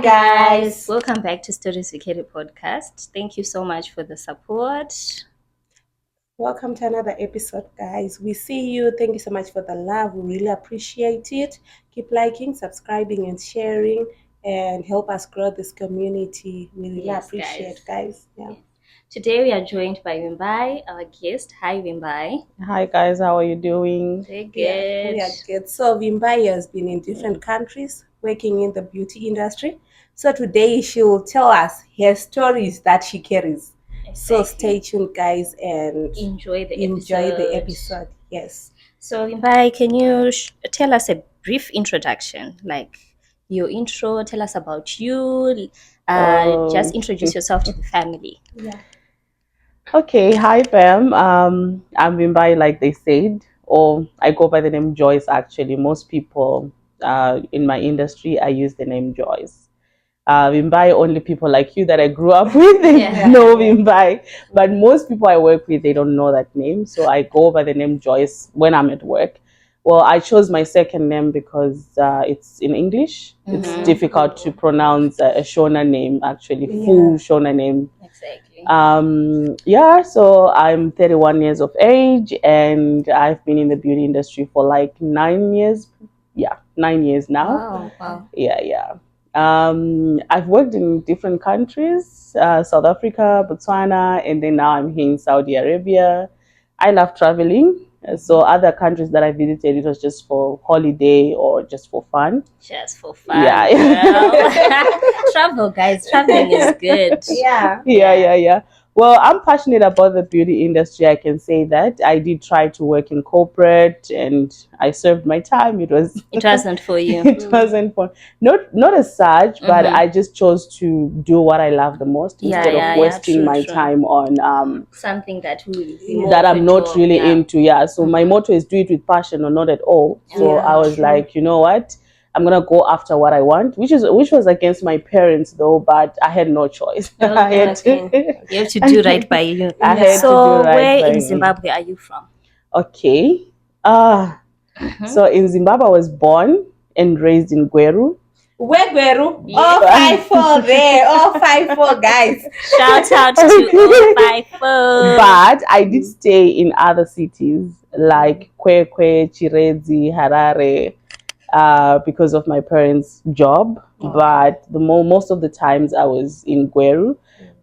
guys. Welcome back to Stories Relocating podcast. Thank you so much for the support. Welcome to another episode, guys. We see you. Thank you so much for the love. We really appreciate it. Keep liking, subscribing, and sharing, and help us grow this community. We really Yes, appreciate, guys. Yeah. Today we are joined by Vimbai, our guest. Hi, Vimbai. Hi guys, how are you doing? Very good. Yeah, we are good. So Vimbai has been in different countries working in the beauty industry. So today she will tell us her stories that she carries. So stay tuned, guys, and Enjoy the episode. Yes. So Vimbai, can you tell us a brief introduction, like your intro? Tell us about you. Just introduce yourself to the family. Yeah. Okay, hi Pam. I'm Vimbai, like they said, or I go by the name Joyce. Actually, most people in my industry, I use the name Joyce. Vimbai, only people like you that I grew up with, they know Vimbai. But most people I work with, they don't know that name. So I go by the name Joyce when I'm at work. Well, I chose my second name because it's in English. It's difficult to pronounce a Shona name, actually, full Shona name. Exactly. So I'm 31 years of age and I've been in the beauty industry for like 9 years. Yeah, 9 years now. Wow. Yeah. I've worked in different countries, South Africa, Botswana, and then now I'm here in Saudi Arabia. I love traveling. So other countries that I visited, it was just for holiday or just for fun. Just for fun. Yeah. Travel, guys. Traveling is good. Yeah. Well, I'm passionate about the beauty industry. I can say that. I did try to work in corporate and I served my time. It wasn't for you. It wasn't for not as such, but I just chose to do what I love the most instead of wasting my time on something that I'm not really into. Yeah. So my motto is do it with passion or not at all. So I was like, you know what? I'm gonna go after what I want, which was against my parents though, but I had no choice. You have to do right by you. I had to do right where by in me. Zimbabwe are you from? Okay. So in Zimbabwe I was born and raised in Gweru. Where Gweru? Oh, 54 there. Oh, 54 guys. Shout out to 54. But I did stay in other cities like Kwekwe, Chirezi, Harare. Because of my parents' job, but most of the times I was in Gweru.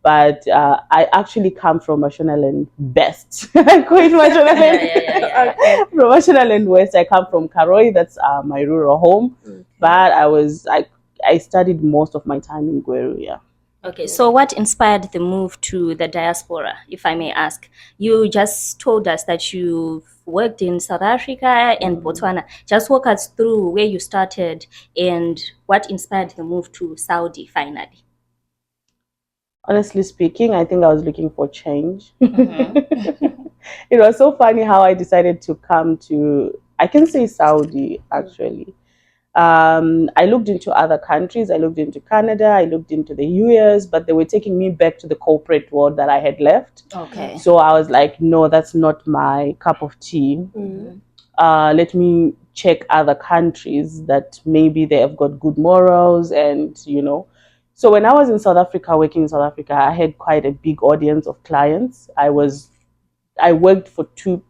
But I actually come from Mashonaland Best. I quit Mashonaland. From Mashonaland West, I come from Karoi. That's my rural home. But I studied most of my time in Gweru. Yeah. Okay, so what inspired the move to the diaspora, if I may ask? You just told us that you've worked in South Africa and Botswana. Just walk us through where you started and what inspired the move to Saudi finally. Honestly speaking, I think I was looking for change. It was so funny how I decided to come to, I can say Saudi actually. I looked into other countries. I looked into Canada. I looked into the US, but they were taking me back to the corporate world that I had left. Okay. So I was like, no, that's not my cup of tea. Let me check other countries that maybe they have got good morals and, So when I was in South Africa, working in South Africa, I had quite a big audience of clients. I worked for two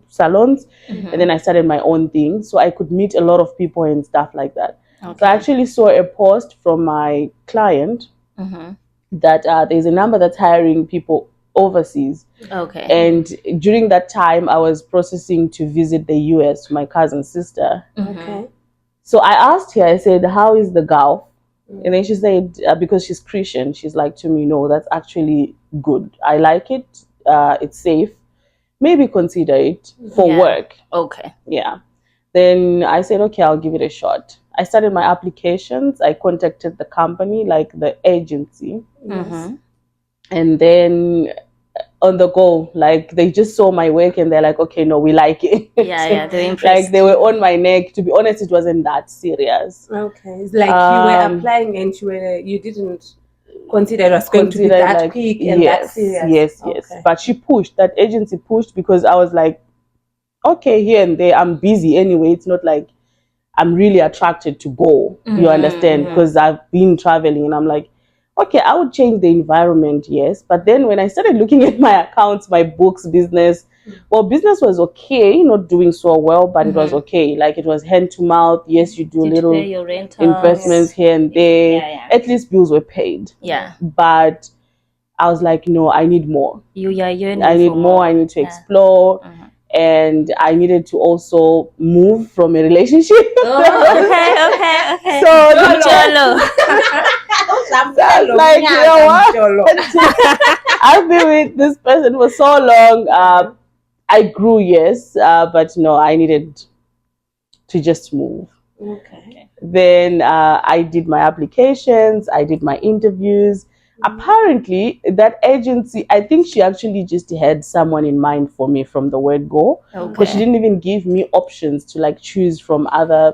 salons, and then I started my own thing, so I could meet a lot of people and stuff like that. So I actually saw a post from my client that there's a number that's hiring people overseas. And during that time I was processing to visit the US, my cousin's sister. So I asked her, I said, how is the Gulf? And then she said, because she's Christian, she's like to me, no, that's actually good, I like it, it's safe, maybe consider it for work. Yeah. Then I said, okay, I'll give it a shot. I started my applications. I contacted the company, like the agency. And then on the go, like they just saw my work and they're like, okay, no, we like it. They're impressed. Like they were on my neck. To be honest, it wasn't that serious. Okay. It's like you were applying and you didn't consider it was going to be that quick and that serious. Yes. But that agency pushed, because I was like, okay, here and there, I'm busy anyway. It's not like I'm really attracted to go. You understand? Because I've been traveling and I'm like, okay, I would change the environment, yes. But then when I started looking at my accounts, my books, business, well, business was okay, not doing so well, but it was okay. Like it was hand to mouth. Yes, you do Did little pay your rentals. investments here and there. Yeah. At least bills were paid. Yeah. But I was like, no, I need more. You are yearning I need for more. I need to explore. And I needed to also move from a relationship. Okay. So Jolo. I was like, you know what? I've been with this person for so long. I grew, yes, but no, I needed to just move. Okay. Then I did my applications, I did my interviews. Apparently, that agency, I think she actually just had someone in mind for me from the word go. Because she didn't even give me options to like choose from other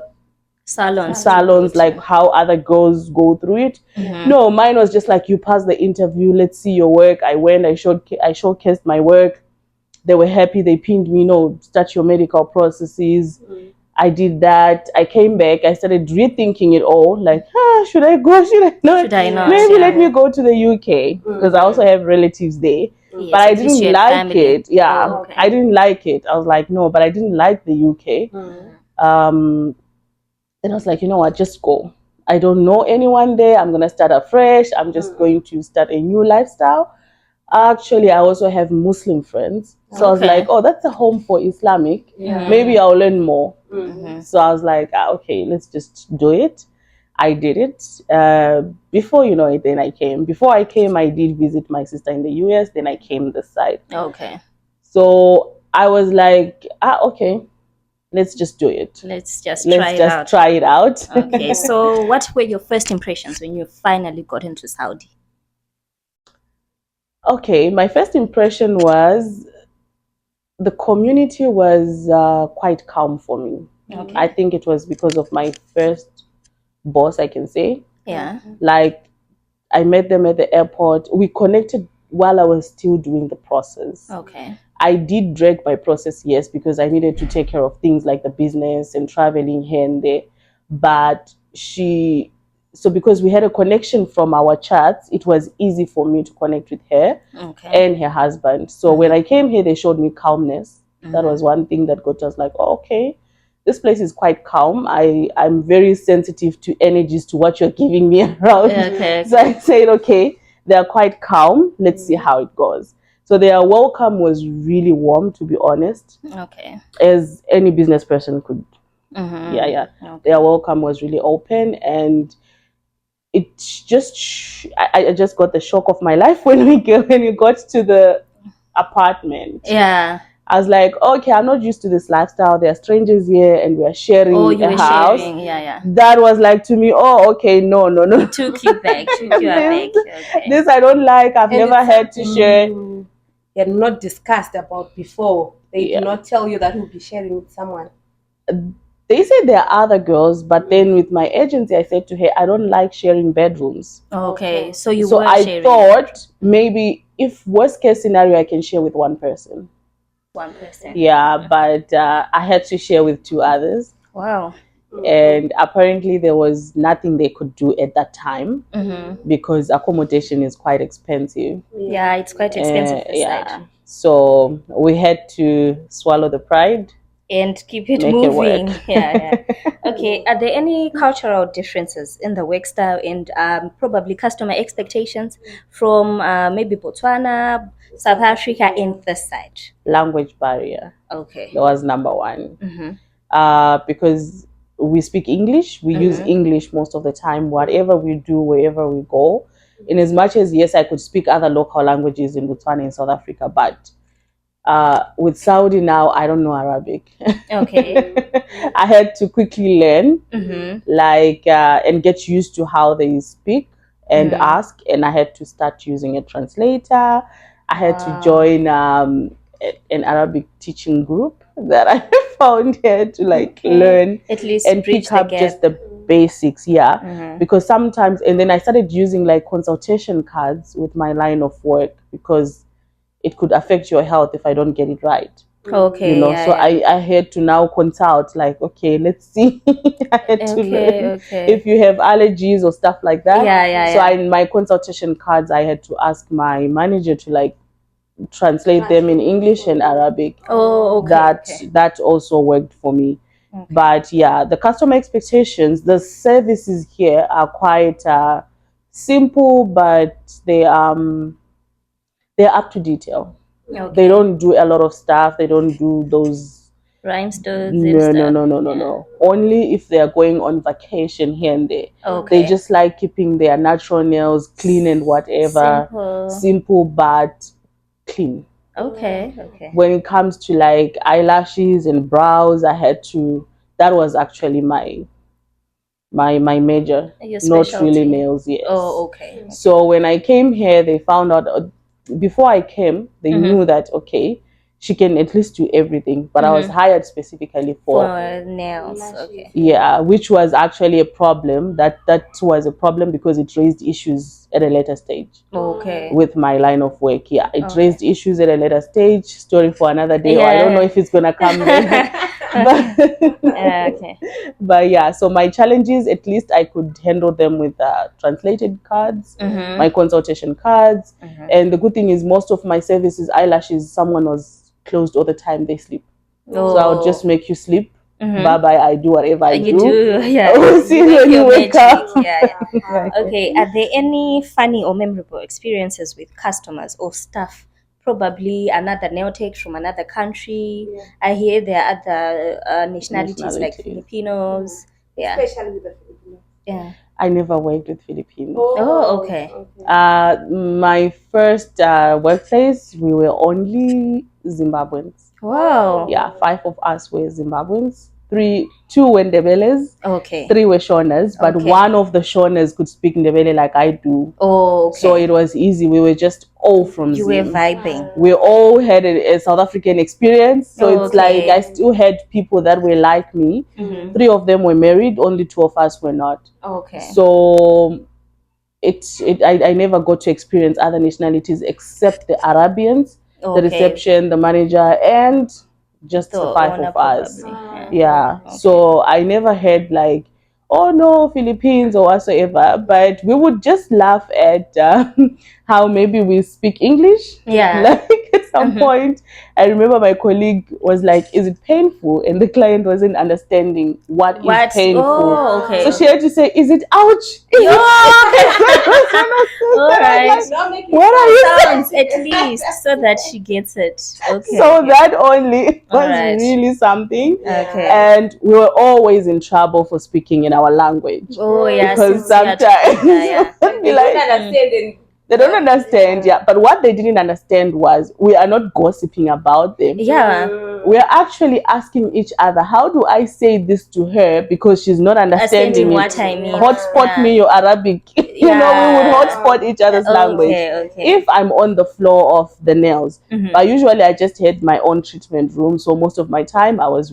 salons, like how other girls go through it. No, mine was just like, you pass the interview, let's see your work. I went, I showcased my work. They were happy. They pinned me, start your medical processes. I did that. I came back. I started rethinking it all. Like, should I go? Should I not? Should I not? Maybe let me go to the UK because I also have relatives there. Yes, but I didn't like it. Yeah, okay. I didn't like it. I was like, no, but I didn't like the UK. Then I was like, you know what? Just go. I don't know anyone there. I'm gonna start afresh. I'm just going to start a new lifestyle. Actually, I also have Muslim friends. So I was like, oh, that's a home for Islamic. Maybe I'll learn more. So I was like, okay, let's just do it. I did it. Before you know it, then I came. Before I came, I did visit my sister in the US. Then I came this side. Okay. So I was like, okay, let's just do it. Let's just try it out. Okay. So what were your first impressions when you finally got into Saudi? Okay, my first impression was the community was quite calm for me. Okay. I think it was because of my first boss, I can say. Yeah. Like, I met them at the airport. We connected while I was still doing the process. Okay. I did drag my process, yes, because I needed to take care of things like the business and traveling here and there. But so because we had a connection from our chats, it was easy for me to connect with her and her husband. So when I came here, they showed me calmness. That was one thing that got us like, oh, okay, this place is quite calm. I'm very sensitive to energies, to what you're giving me around. Okay. So I said, okay, they're quite calm. Let's see how it goes. So their welcome was really warm, to be honest. Okay. As any business person could. Yeah. Okay. Their welcome was really open, and it just I just got the shock of my life when we got to the apartment. Yeah. I was like, okay, I'm not used to this lifestyle. There are strangers here and we are sharing a house. Sharing. Yeah. That was like to me, oh, okay, no. It took you back. Okay. This I don't like. I've never had to share. You had not discussed about before. They did not tell you that you'll be sharing with someone. They said there are other girls, but then with my agency, I said to her, I don't like sharing bedrooms. Okay, so I thought maybe if worst case scenario, I can share with one person. One person. Yeah, but I had to share with two others. Wow. And apparently there was nothing they could do at that time because accommodation is quite expensive. Yeah, it's quite expensive. So we had to swallow the pride and keep it moving. Yeah. Okay. Are there any cultural differences in the work style and probably customer expectations from maybe Botswana, South Africa, and this side? Language barrier. Okay. That was number one. Because we speak English, we use English most of the time, whatever we do, wherever we go. In as much as, yes, I could speak other local languages in Botswana and South Africa, but with Saudi now, I don't know Arabic. Okay. I had to quickly learn, and get used to how they speak and ask. And I had to start using a translator. I had to join an Arabic teaching group that I found here to learn at least and pick up just the basics. Because sometimes, and then I started using consultation cards with my line of work because it could affect your health if I don't get it right. Okay. you know. Yeah, So yeah. I had to now consult, like, okay, let's see. I had to Okay, learn okay. if you have allergies or stuff like that. Yeah, yeah, So yeah. in my consultation cards, I had to ask my manager to like translate them in English and Arabic. Oh, okay. That also worked for me. Okay. But yeah, the customer expectations, the services here are quite simple, but they're up to detail. Okay. They don't do a lot of stuff. They don't do those rhinestones and no, stuff. no. Only if they are going on vacation here and there. Okay. They just like keeping their natural nails clean and whatever. Simple but clean. Okay, okay. When it comes to like eyelashes and brows, that was actually my major, Your not really specialty. nails. Yes. Oh, okay. So when I came here, they found out before I came, they knew that okay, she can at least do everything. But I was hired specifically for nails. Okay. yeah, which was actually a problem. That was a problem because it raised issues at a later stage. Okay. With my line of work, yeah, it Okay. raised issues at a later stage. Story for another day. Or I don't know if it's gonna come later. Okay. But yeah, so my challenges, at least I could handle them with translated cards, my consultation cards. And the good thing is most of my services, eyelashes, someone was closed all the time, they sleep. So I'll just make you sleep. Bye bye, I do whatever I do. Yeah. We'll see when you wake up. Yeah, yeah. Okay, are there any funny or memorable experiences with customers or staff? Probably another nail tech from another country. I hear there are other nationalities like Filipinos. Yeah. Especially with the Filipinos. Yeah. I never worked with Filipinos. Oh, okay. My first workplace, we were only Zimbabweans. Wow. Yeah, 5 of us were Zimbabweans. 2 were Ndebeles. Okay. 3 were Shonas, but Okay. one of the Shonas could speak Ndebele like I do. Oh, okay. So it was easy. We were just all from You Zim. were vibing. We all had a South African experience. So it's like I still had people that were like me. 3 of them were married, only 2 of us were not. Okay. So I never got to experience other nationalities except the Arabians, the reception, the manager, and just the 5 of us. Yeah. Okay. So I never had like, oh no, Philippines or whatsoever, but we would just laugh at how maybe we speak English. Yeah. Like at some point, I remember my colleague was like, "Is it painful?" And the client wasn't understanding what is painful. Oh, okay. So she had to say, "Is it ouch?" Is it all right. Like, what are you sounds at least so that she gets it. Okay. So that only was really something. Okay. And we were always in trouble for speaking in our language. Oh yeah. Because sometimes be like, they don't understand, yeah. But what they didn't understand was we are not gossiping about them. Yeah. We are actually asking each other, how do I say this to her because she's not understanding what I mean. Hotspot me your Arabic. You know, we would hotspot each other's language. Okay. If I'm on the floor of the nails, but usually I just had my own treatment room, so most of my time I was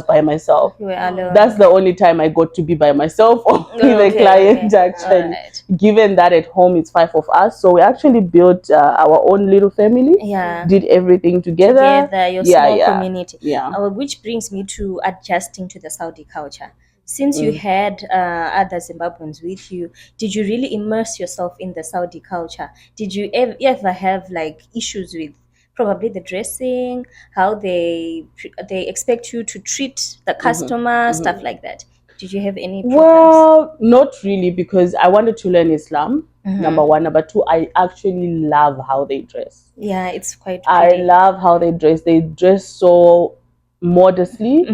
by myself. You were alone. That's the only time I got to be by myself or with a client actually. Given that at home it's 5 of us, so we actually built our own little family. Yeah. Did everything together. Your small community. Yeah. Which brings me to adjusting to the Saudi culture. Since you had other Zimbabweans with you, did you really immerse yourself in the Saudi culture? Did you ever have like issues with probably the dressing, how they expect you to treat the customer, stuff like that? Did you have any problems? Well, not really, because I wanted to learn Islam, number 1. Number 2, I actually love how they dress. Yeah, it's quite pretty. I love how they dress. They dress so modestly,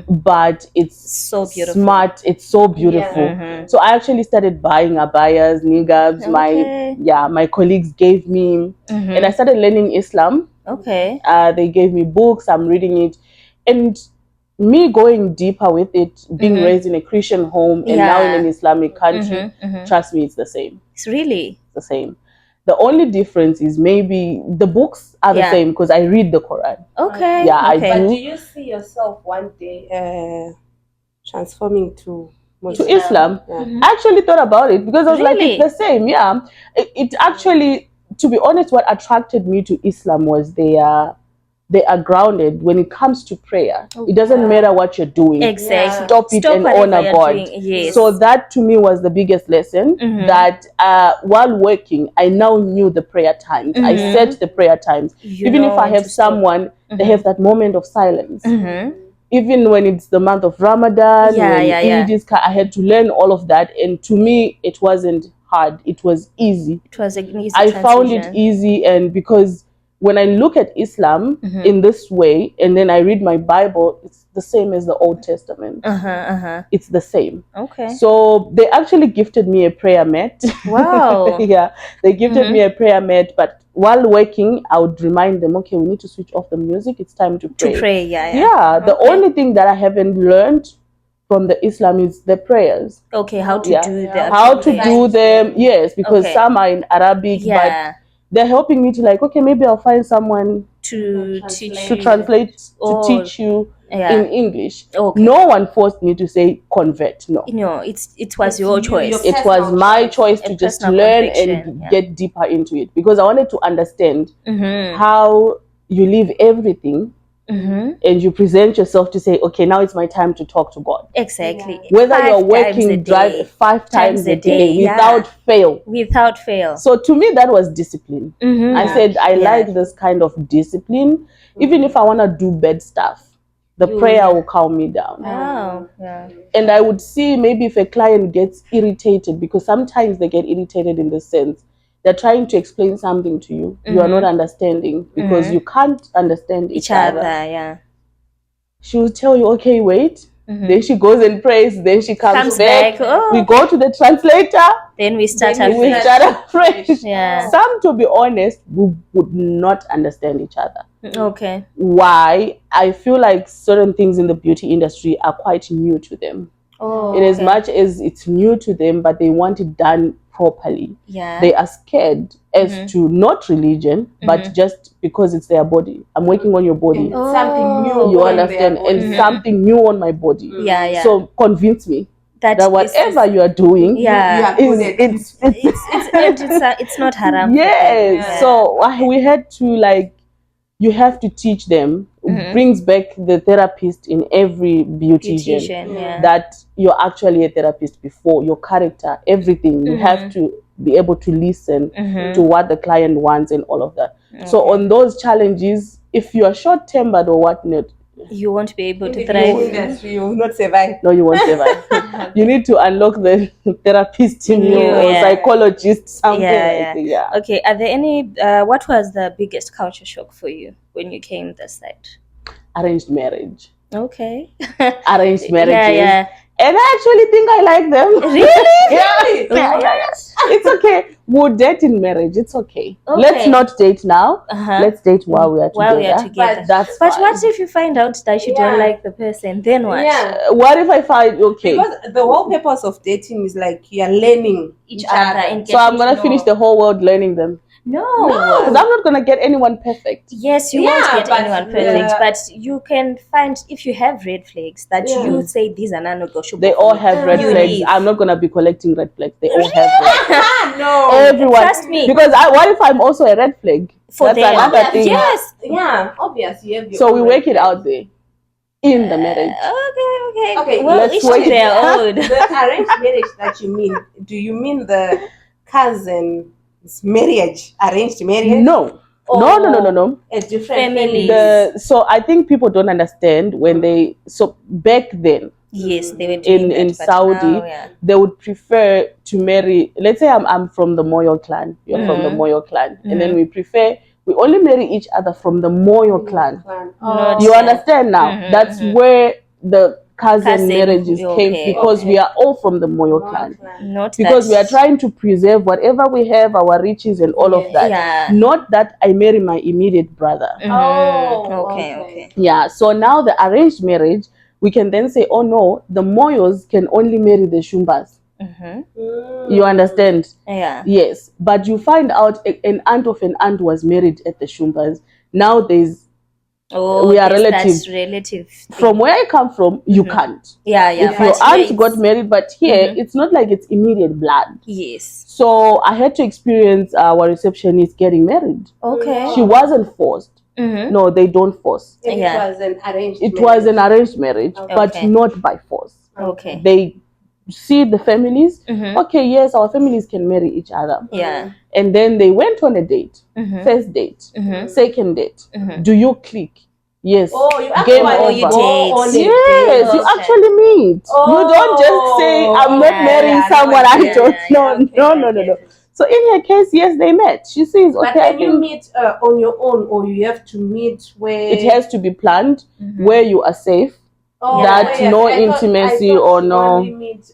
but it's so beautiful. Smart. It's so beautiful. Yeah. So I actually started buying abayas, niqabs. My colleagues gave me, and I started learning Islam. Okay. They gave me books. I'm reading it, and me going deeper with it, being raised in a Christian home and now in an Islamic country, trust me, it's the same. It's really the same. The only difference is maybe the books are the same because I read the Quran. Okay. Yeah, okay. I do. But do you see yourself one day transforming to Islam? Yeah. I actually thought about it because I was like, Really? it's the same. Yeah. It actually, to be honest, what attracted me to Islam was their they are grounded when it comes to prayer. It doesn't matter what you're doing. Exactly. Stop it and whatever honor you're God. doing. Yes. So that to me was the biggest lesson, that while working, I now knew the prayer times. I set the prayer times. Even if I have someone, they have that moment of silence. Even when it's the month of Ramadan, Eid is, I had to learn all of that. And to me, it wasn't hard. It was easy. It was an easy I transition. found it easy, and because when I look at Islam in this way, and then I read my Bible, it's the same as the Old Testament. It's the same. Okay. So they actually gifted me a prayer mat. Wow. Yeah, they gifted me a prayer mat, but while working, I would remind them, okay, we need to switch off the music. It's time to pray. To pray, The only thing that I haven't learned from the Islam is the prayers. Okay, how to do them. How to do them, yes, because some are in Arabic, but they're helping me to like, okay, maybe I'll find someone to translate, to teach you in English. Okay. No one forced me to say convert. No, it was your choice. It was my choice to just learn and get deeper into it, because I wanted to understand how you leave everything and you present yourself to say, okay, now it's my time to talk to God. Exactly. Whether you're working, drive 5 times a day without fail. Without fail. So to me, that was discipline. I said, I like this kind of discipline. Even if I want to do bad stuff, the prayer will calm me down. Wow. Yeah. And I would see maybe if a client gets irritated, because sometimes they get irritated in the sense they're trying to explain something to you. You are not understanding because you can't understand each other. Yeah. She will tell you, okay, wait. Then she goes and prays. Then she comes back. We go to the translator. Then we start afresh. Yeah. Some, to be honest, would not understand each other. Okay. Why? I feel like certain things in the beauty industry are quite new to them. In as much as it's new to them, but they want it done properly. Yeah. They are scared as to not religion, but just because it's their body. I'm working on your body. Something new. You understand? And something new on my body. Yeah. So convince me that whatever you are doing, it's not haram. Yes. So we had to you have to teach them. Brings back the therapist in every beautician. That you're actually a therapist before, your character, everything. You have to be able to listen to what the client wants and all of that. So on those challenges, if you are short-tempered or whatnot, you won't be able to thrive. You will not survive. No, you won't survive. You need to unlock the therapist in you or psychologist, something like that. Okay, are there any, what was the biggest culture shock for you when you came this side? Arranged marriage. Okay. Arranged marriages. Yeah. And I actually think I like them. Really? Yeah. It's okay. We'll date in marriage. It's okay. Let's not date now. Let's date while we are together. But what if you find out that you don't like the person? Then what? Yeah. What if I find Because the whole purpose of dating is you're learning each other. And so I'm gonna finish the whole world learning them. No, because I'm not gonna get anyone perfect. Yes, you won't get anyone perfect, but you can find, if you have red flags that you say these are non-negotiable. They all have red flags. I'm not gonna be collecting red flags. They all have red flags. No, everyone. Trust me. Because what if I'm also a red flag? For That's them. another thing. Yes. Yeah, obviously. So we work it out there in the marriage. Okay. Well, let's each work to their own. The arranged marriage that you mean? Do you mean the cousin? Marriage, arranged marriage? No. No. A different family. So I think people don't understand when back then. Yes, they were doing in Saudi. Now, they would prefer to marry. Let's say I'm from the Moyo clan. You're from the Moyo clan, and then we only marry each other from the Moyo clan. You understand now? That's where the cousin marriages came, because we are all from the Moyo clan. Because we are trying to preserve whatever we have, our riches and all of that. Yeah. Not that I marry my immediate brother. Okay. Yeah. So now the arranged marriage, we can then say, oh no, the Moyos can only marry the Shumbas. You understand? Yeah. Yes. But you find out an aunt of an aunt was married at the Shumbas. Now we are relative. From where I come from, you can't. Yeah. If your aunt got married, but here it's not like it's immediate blood. Yes. So I had to experience our receptionist getting married. Okay. She wasn't forced. No, they don't force. If Yeah. it was an arranged It marriage. was an arranged marriage, Okay. but not by force. Okay. They see the families. Okay, yes, our families can marry each other. Yeah. And then they went on a date. First date, second date. Do you click? Yes. Oh, you Game actually Oh, you over. date. go on a Yes, date. you Okay. actually meet. You don't just say, I'm not yeah, marrying yeah, someone no, I yeah, don't yeah, know. okay, No, I no, no, get no. it. So in her case, yes, they met. She says, But okay, I can you think meet on your own, or you have to meet where it has to be planned where you are safe. Oh, that yes. no I thought intimacy you or only no. meet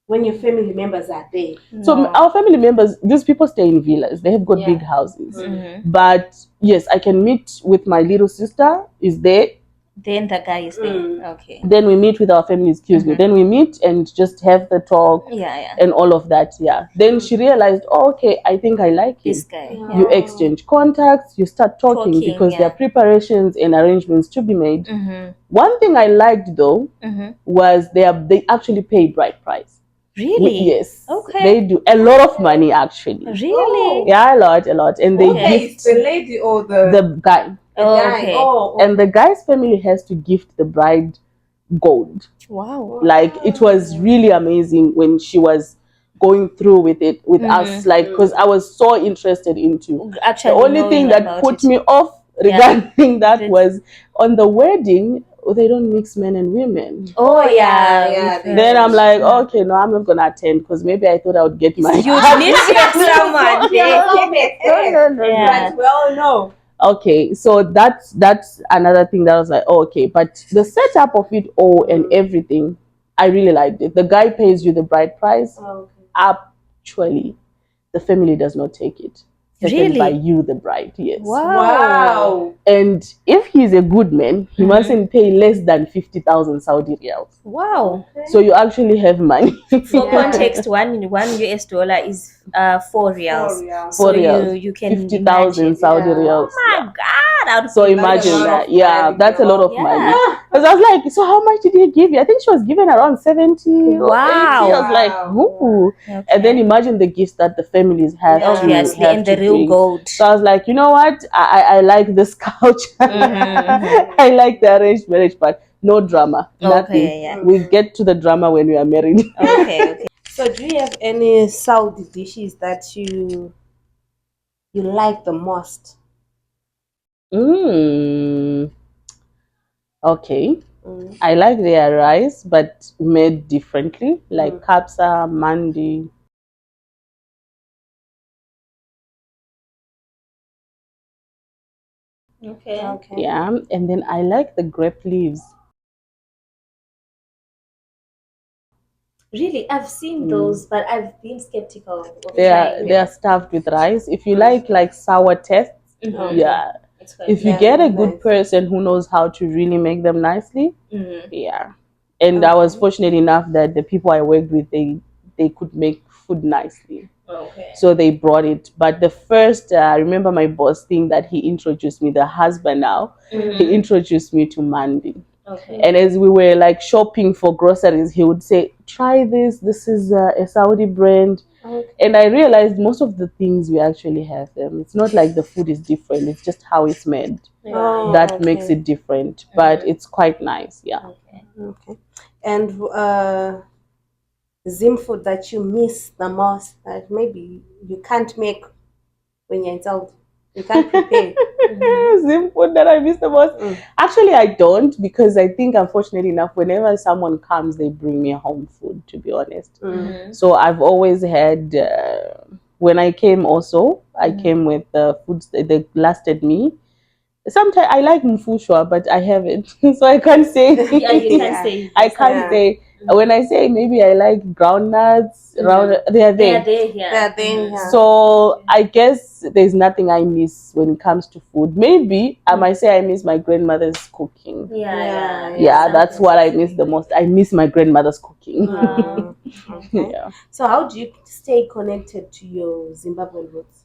when your family members are there. So No. our family members, these people stay in villas. They have got Yeah. big houses. But yes, I can meet with my little sister. Is there? Then the guy is there. Okay. Then we meet with our family. Excuse me. Then we meet and just have the talk Yeah. and all of that. Yeah. Then she realized, oh, okay, I think I like him. This guy. Yeah. You exchange contacts. You start talking because there are preparations and arrangements to be made. One thing I liked though was they actually pay bride price. Really? Yes. Okay. They do a lot of money actually. Really? Yeah, a lot. And they gift the lady or the guy. Oh, guy. okay. Oh, And the guy's family has to gift the bride gold. Wow. Like it was really amazing when she was going through with it with us, like because I was so interested into Actually, the only thing that about put it. me off regarding that was on the wedding they don't mix men and women. Oh yeah. yeah. Then I'm like, okay, no, I'm not gonna attend because maybe I thought I would get my. You'd meet someone. No. Yeah. But we all know. Okay, so that's another thing that I was like, oh, okay, but the setup of it all and everything, I really liked it. The guy pays you the bride price. Actually, the family does not take it. They can buy you the bride. Yes. Wow. And if he's a good man, he mustn't pay less than 50,000 Saudi riyals. Wow. So you actually have money. For context, one US dollar is 4 riyals. 4 riyals. You can 50,000 Saudi riyals. Oh my God! So imagine that. Yeah, that's a lot of money. Because I was like, so how much did he give you? I think she was given around 70 or 80. I was like, ooh. Okay. And then imagine the gifts that the families have Obviously, to and the real bring. gold. So I was like, you know what? I like this culture. I like the arranged marriage part. No drama. Nothing. Okay, yeah. We get to the drama when we are married. Okay. So do you have any Saudi dishes that you like the most? Okay. I like their rice, but made differently, like kapsa, mandi. Okay. Yeah, and then I like the grape leaves. Really, I've seen those, but I've been skeptical of They trying are stuffed with rice. If you like sour tests, yeah. It's good. If you get a good person who knows how to really make them nicely, yeah. And I was fortunate enough that the people I worked with, they could make food nicely. Okay. So they brought it. But the first, I remember my boss thing that he introduced me, the husband now, he introduced me to mandi. Okay. And as we were like shopping for groceries, he would say, try this. This is a Saudi brand. Okay. And I realized most of the things we actually have them. It's not like the food is different. It's just how it's made. That makes it different. But it's quite nice. Yeah. Okay. And Zim food that you miss the most, that maybe you can't make when you're in Saudi. You can't prepare. Zim food that I miss the most. Actually, I don't, because I think, unfortunately enough, whenever someone comes, they bring me home food, to be honest. So I've always had, when I came also, I came with foods that lasted me. Sometimes I like mfushwa, but I haven't, so I can't say. Yeah, you can't say. I can't say. When I say maybe I like groundnuts, they are there. They're there. So I guess there's nothing I miss when it comes to food. Maybe I might say I miss my grandmother's cooking. Yeah, that's what I miss the most. I miss my grandmother's cooking. Okay. Yeah. So how do you stay connected to your Zimbabwean roots?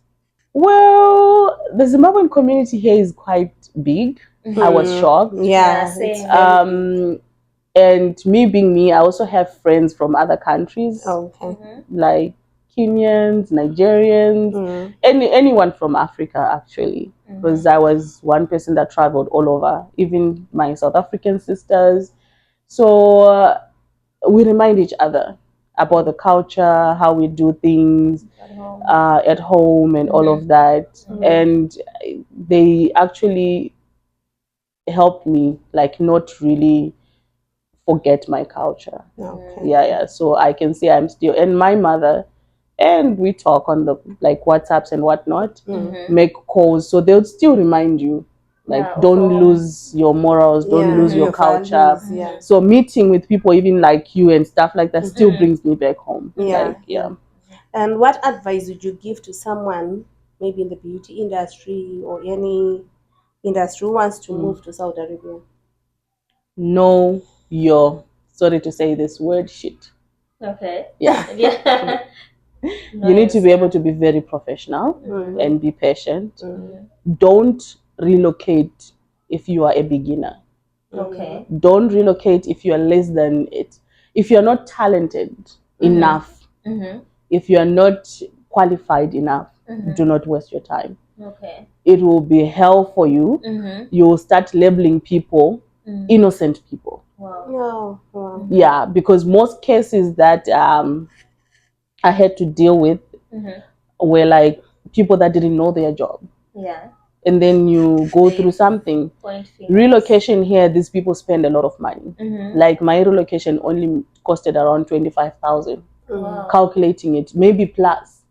Well, the Zimbabwean community here is quite big. I was shocked. Yeah. And me being me, I also have friends from other countries. Okay. Like Kenyans, Nigerians, anyone from Africa actually, because I was one person that traveled all over, even my South African sisters. So we remind each other about the culture, how we do things at home, and all of that. And they actually helped me, like, not really forget my culture. Okay. Yeah. So I can say I'm still, and my mother, and we talk on the like WhatsApps and whatnot, make calls, so they'll still remind you, like, don't lose your morals, don't lose your culture. values, yeah. So meeting with people even like you and stuff like that still brings me back home. Yeah, Like, And what advice would you give to someone, maybe in the beauty industry or any industry, who wants to move to Saudi Arabia? know your, sorry to say this word, shit. Okay. Yeah. Yeah. You need to be able to be very professional and be patient. Don't relocate if you are a beginner. Okay. Don't relocate if you are less than it. If you're not talented enough, if you are not qualified enough, do not waste your time. Okay. It will be hell for you. You will start labeling people innocent people. Wow. Yeah, because most cases that I had to deal with were like people that didn't know their job. Yeah. And then you go through something. Relocation here, these people spend a lot of money. Like my relocation only costed around 25,000. Calculating it, maybe plus.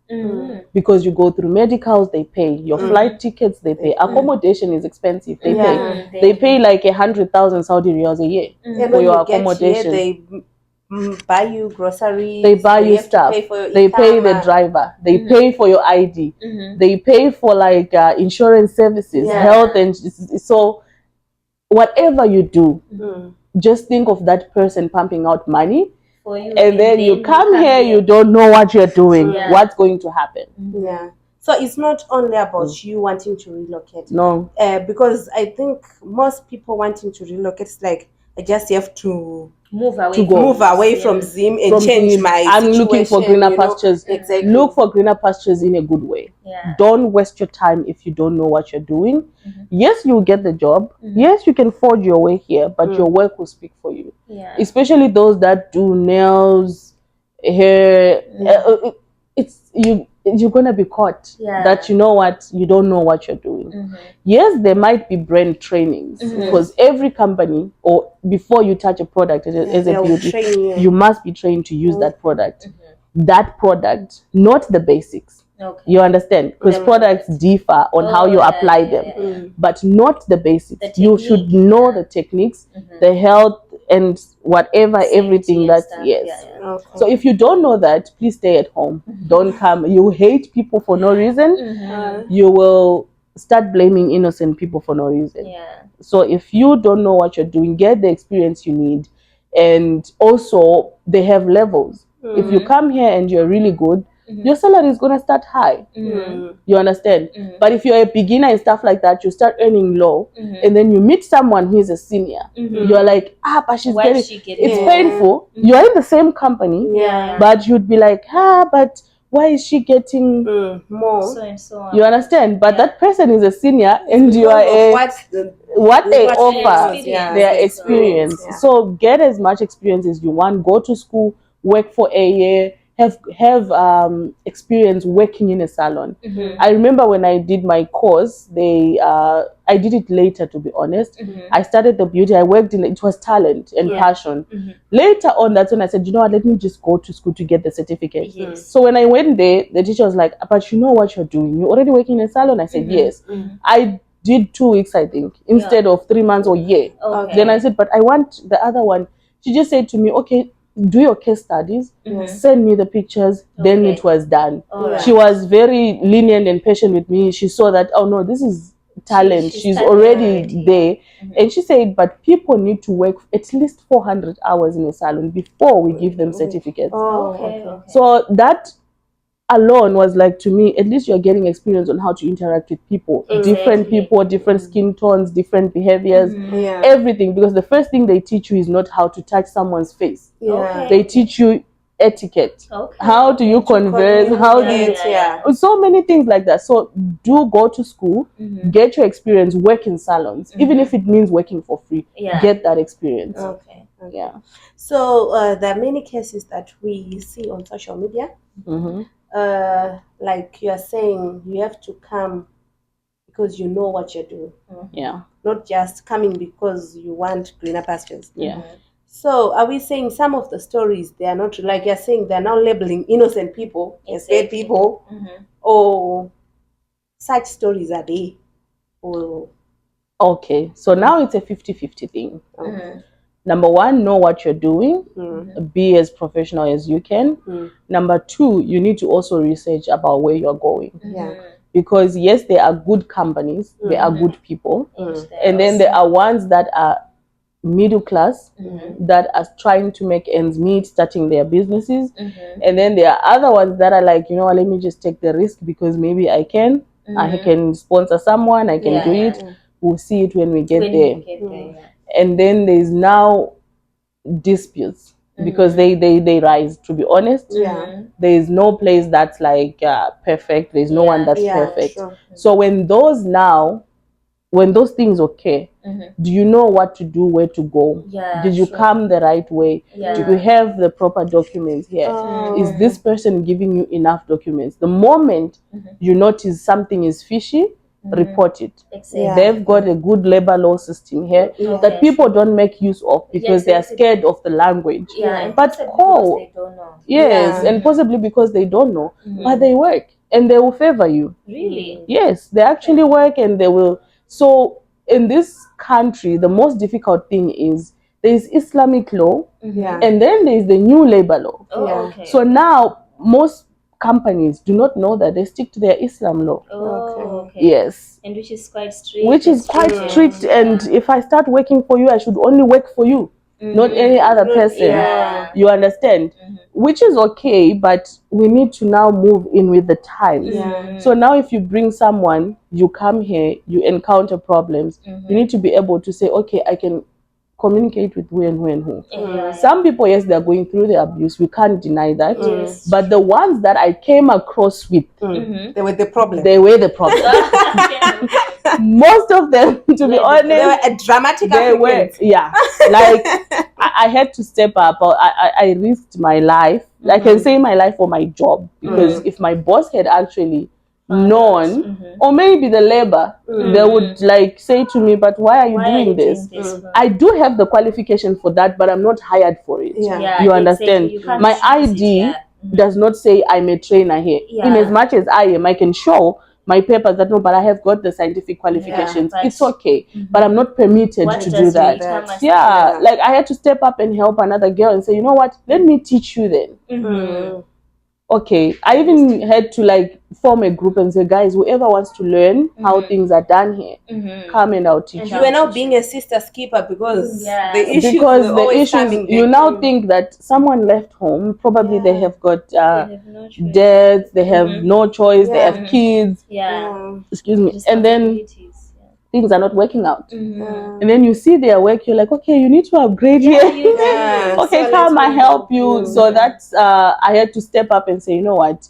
Because you go through medicals, they pay. Your flight tickets, they pay. Accommodation is expensive, they pay. They pay like 100,000 Saudi riyals a year for your accommodation. They buy you groceries. They buy you stuff. They pay the driver. They pay for your ID. They pay for like insurance services, health, and so whatever you do, just think of that person pumping out money. And then you come here, you don't know what you're doing, what's going to happen. Yeah. So it's not only about you wanting to relocate. No. Because I think most people wanting to relocate, it's like, I just have to move away from Zim and change Zim. my I'm situation, looking for greener pastures. Exactly. Look for greener pastures in a good way. Don't waste your time if you don't know what you're doing. Yes, you'll get the job. Yes, you can forge your way here, but your work will speak for you. Especially those that do nails, hair. It's you're gonna be caught that, you know what, you don't know what you're doing. Yes, there might be brand trainings, because every company, or before you touch a product as a beauty, you must be trained to use that product. That product, not the basics. You understand? Because products differ on how you apply them, but not the basics. You should know the techniques, the health, and whatever, everything that, So if you don't know that, please stay at home. Don't come. You hate people for no reason. You will start blaming innocent people for no reason. So if you don't know what you're doing, get the experience you need. And also, they have levels. If you come here and you're really good, your salary is going to start high. You understand? But if you're a beginner and stuff like that, you start earning low, and then you meet someone who is a senior. You're like, but she's getting, it's painful. You're in the same company, but you'd be like, but why is she getting more? So and so on. You understand? But that person is a senior, and you are what they offer, their experience. So get as much experience as you want. Go to school, work for a year, have experience working in a salon. I remember when I did my course, I did it later, to be honest. I started the beauty, I worked in it, was talent and passion. Later on, that's when I said, you know what, let me just go to school to get the certificate. So when I went there, the teacher was like, but you know what you're doing, you're already working in a salon. I said, yes. I did 2 weeks, I think, instead of 3 months or a year. Then I said, but I want the other one. She just said to me, okay, do your case studies, send me the pictures. Then it was done. She was very lenient and patient with me. She saw that, oh no, this is talent, she's already there. And she said, but people need to work at least 400 hours in a salon before we give them certificates. So that alone was like, to me, at least you're getting experience on how to interact with people, different people, different skin tones, different behaviors, everything. Because the first thing they teach you is not how to touch someone's face. They teach you etiquette. Okay. How do you converse? How do you? So many things like that. So do go to school, get your experience, work in salons, even if it means working for free. Get that experience. Okay. Yeah. So there are many cases that we see on social media. Like you are saying, you have to come because you know what you're doing. Yeah. Not just coming because you want greener pastures. Yeah. So are we saying some of the stories, they are not, like you're saying, they're now labeling innocent people as bad people, or such stories are they? Or Okay, so now it's a 50-50 thing. Number one, know what you're doing. Be as professional as you can. Number two, you need to also research about where you're going. Because yes, there are good companies, there are good people, and then there are ones that are middle class that are trying to make ends meet, starting their businesses, and then there are other ones that are like, you know what, let me just take the risk because maybe I can sponsor someone, I can do it. We'll see it when we get there. And then there's now disputes because they rise, to be honest. There is no place that's like perfect, there's no one that's perfect. So when those things occur, do you know what to do, where to go? Did you come the right way? Do you have the proper documents here? Is this person giving you enough documents? The moment you notice something is fishy, report it. They've got a good labor law system here that people don't make use of because they are scared of the language. But they don't know. Yes, and possibly because they don't know, but they work and they will favor you. Really? Yes, they actually work and they will. So in this country, the most difficult thing is there is Islamic law, and then there is the new labor law. Okay. So now most companies do not know that they stick to their Islam law. Okay. Yes. And which is quite strict. Which is quite strict, and if I start working for you, I should only work for you, not any other person. You understand? Which is okay, but we need to now move in with the times. So now if you bring someone, you come here, you encounter problems, you need to be able to say, okay, I can communicate with who and who and who. Some people, yes, they're going through the abuse, we can't deny that. But the ones that I came across with, they were the problem. They were the problem. Most of them, to be honest, they were a dramatic they Africans. were, yeah. Like I had to step up. I risked my life. I can say my life for my job, because if my boss had actually known, or maybe the labor, they would like say to me, but why are you doing this? I do have the qualification for that, but I'm not hired for it. You understand? My ID does not say I'm a trainer here. In as much as I am, I can show my papers that no, but I have got the scientific qualifications. It's okay, but I'm not permitted to do that. Like I had to step up and help another girl and say, you know what, let me teach you then. Okay, I even had to like form a group and say, guys, whoever wants to learn how things are done here, come and I'll teach you. You were now being a sister skipper because the issues were always coming back. You now think that someone left home, probably they have got debts, they have no choice, they have kids, excuse me, and then things are not working out. And then you see their work, you're like, okay, you need to upgrade here. Okay, so come, I help you. So that's I had to step up and say, you know what,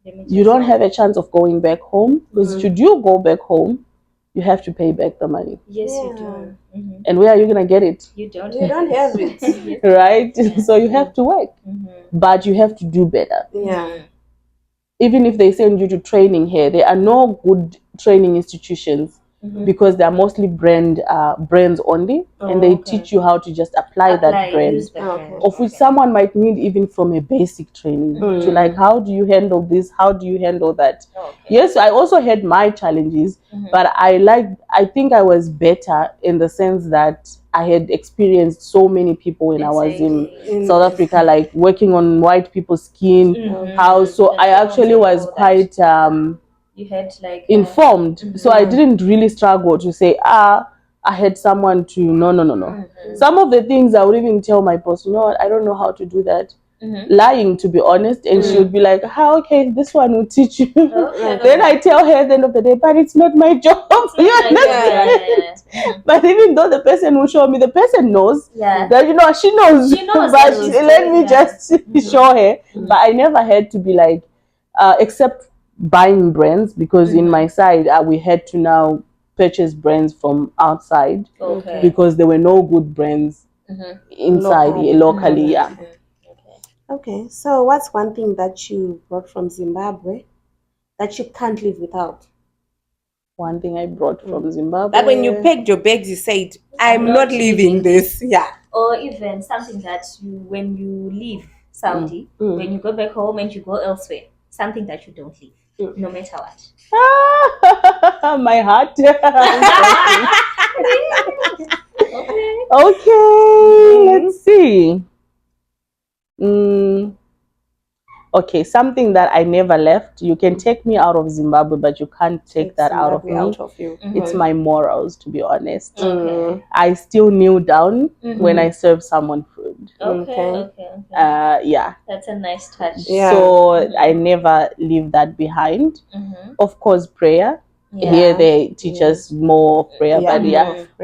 you don't have a chance of going back home, because should you go back home, you have to pay back the money. Yes, you do. And where are you gonna get it? You don't have it. Right? So you have to work, but you have to do better. Even if they send you to training here, there are no good training institutions, because they're mostly brands only, and they teach you how to just apply that brand, of which someone might need even from a basic training to like, how do you handle this, how do you handle that. Yes, I also had my challenges, but I think I was better in the sense that I had experienced so many people when I was in South Africa, like working on white people's skin, how, so I actually was quite you had like informed, so I didn't really struggle to say, I had someone to no. Some of the things I would even tell my boss, you know what, I don't know how to do that, lying, to be honest, and she would be like, okay, this one will teach you. Okay. Then I tell her at the end of the day, but it's not my job. You understand? But even though the person will show me, the person knows that, you know, she knows, knows but that let me just show her. But I never had to be like, except buying brands, because in my side, we had to now purchase brands from outside because there were no good brands inside locally. Yeah. Okay, so what's one thing that you brought from Zimbabwe that you can't live without? One thing I brought from Zimbabwe. That when you packed your bags, you said, I'm not leaving this. Yeah. Or even something that you, when you leave Saudi, when you go back home and you go elsewhere, something that you don't leave, no matter what. My heart. Okay. Okay, let's see. Okay, something that I never left. You can take me out of Zimbabwe, but you can't take that out of me. you. It's my morals, to be honest. Okay. I still kneel down when I serve someone food. Okay. Yeah. That's a nice touch. Yeah. So I never leave that behind. Of course, prayer. Here they teach us more of prayer, but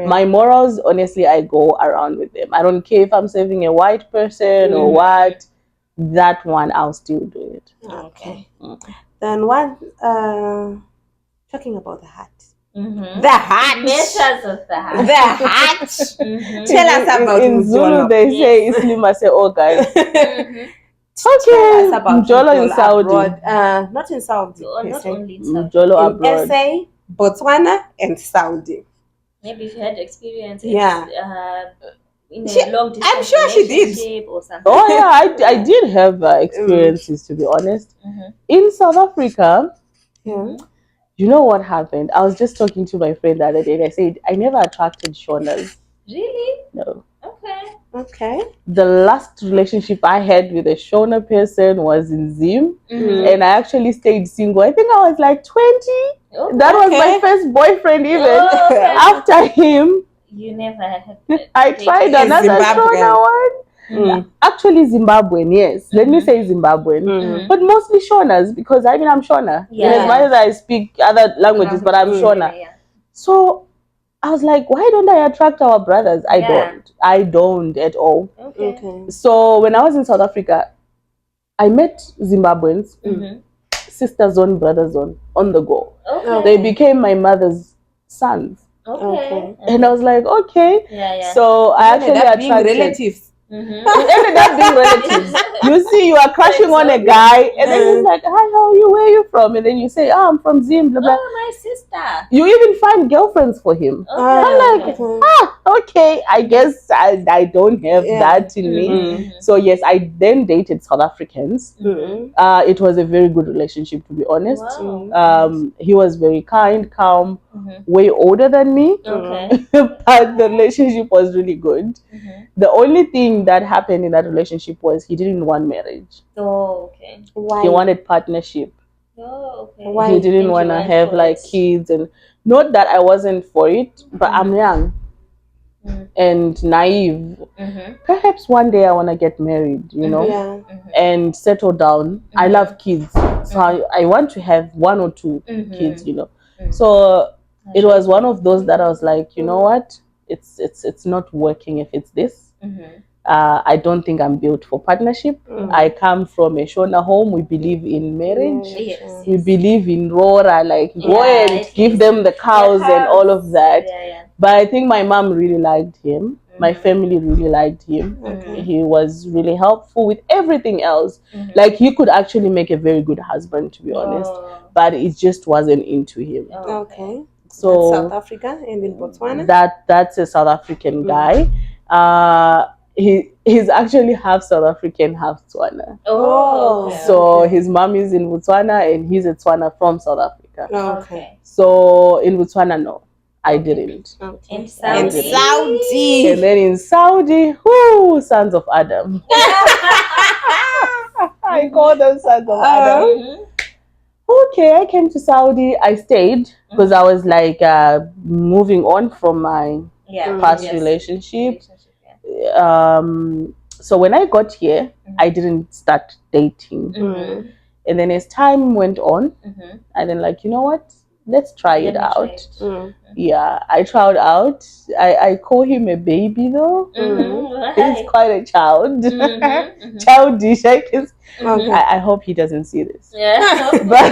my morals, honestly, I go around with them. I don't care if I'm serving a white person or what. That one, I'll still do it. Okay. Then what? Talking about the hat. The hat. Measures of the hat. The hat. Tell us about in Zulu, they say Islima say organ. Okay, Mjolo in Saudi. Not in Saudi. Not only in Saudi. Mjolo in abroad. SA, Botswana, and Saudi. Maybe if you had experience. In a long distance I'm sure she did. Or something. Oh yeah, I did have experiences, to be honest. In South Africa, you know what happened? I was just talking to my friend the other day and I said, I never attracted Shonas. Really? No. Okay. The last relationship I had with a Shona person was in Zim, and I actually stayed single. I think I was like 20. That was my first boyfriend even. After him, you never had I tried another Shona one. Actually, Zimbabwean, yes. Let me say Zimbabwean. But mostly Shonas, because I mean, I'm Shona. As much as I speak other languages, but I'm Shona. So I was like, why don't I attract our brothers? I don't at all. Okay. So when I was in South Africa, I met Zimbabweans, sister zone, brother zone, on the go. They became my mother's sons. And I was like, okay. So I actually attracted relatives. It ended up being relatives. You see, you are crushing on a guy, and then he's like, "Hi, how are you? Where are you from?" And then you say, "Oh, I'm from Zim." Blah, blah. Oh, my sister. You even find girlfriends for him. I'm like, okay, I guess I don't have that in me. So yes, I then dated South Africans. It was a very good relationship, to be honest. Wow. He was very kind, calm, way older than me. But the relationship was really good. The only thing that happened in that relationship was he didn't want marriage. Why? He wanted partnership. Why? He didn't want to have like kids, and not that I wasn't for it, but I'm young and naive. Perhaps one day I want to get married, you know, and settle down. I love kids, so I want to have 1 or 2 kids, you know. So it was one of those that I was like, you know what, it's not working if it's this. I don't think I'm built for partnership. I come from a Shona home. We believe in marriage. We believe in Rora, like go and give them the cows and all of that. But I think my mom really liked him. My family really liked him. He was really helpful with everything else. Like he could actually make a very good husband, to be honest. But it just wasn't into him. Okay. So South Africa and in Botswana. That's a South African guy. He's actually half South African, half Tswana. So his mom is in Botswana and he's a Tswana from South Africa. So in Botswana, no, I didn't. In Saudi. And then in Saudi, sons of Adam. I call them sons of Adam. Okay, I came to Saudi. I stayed because I was like moving on from my past relationship. So when I got here, I didn't start dating. And then as time went on, I then like, you know what? Let's try it out. Yeah, I tried out. I call him a baby though. He's quite a child. Childish, I guess. Okay. I hope he doesn't see this. Yeah. But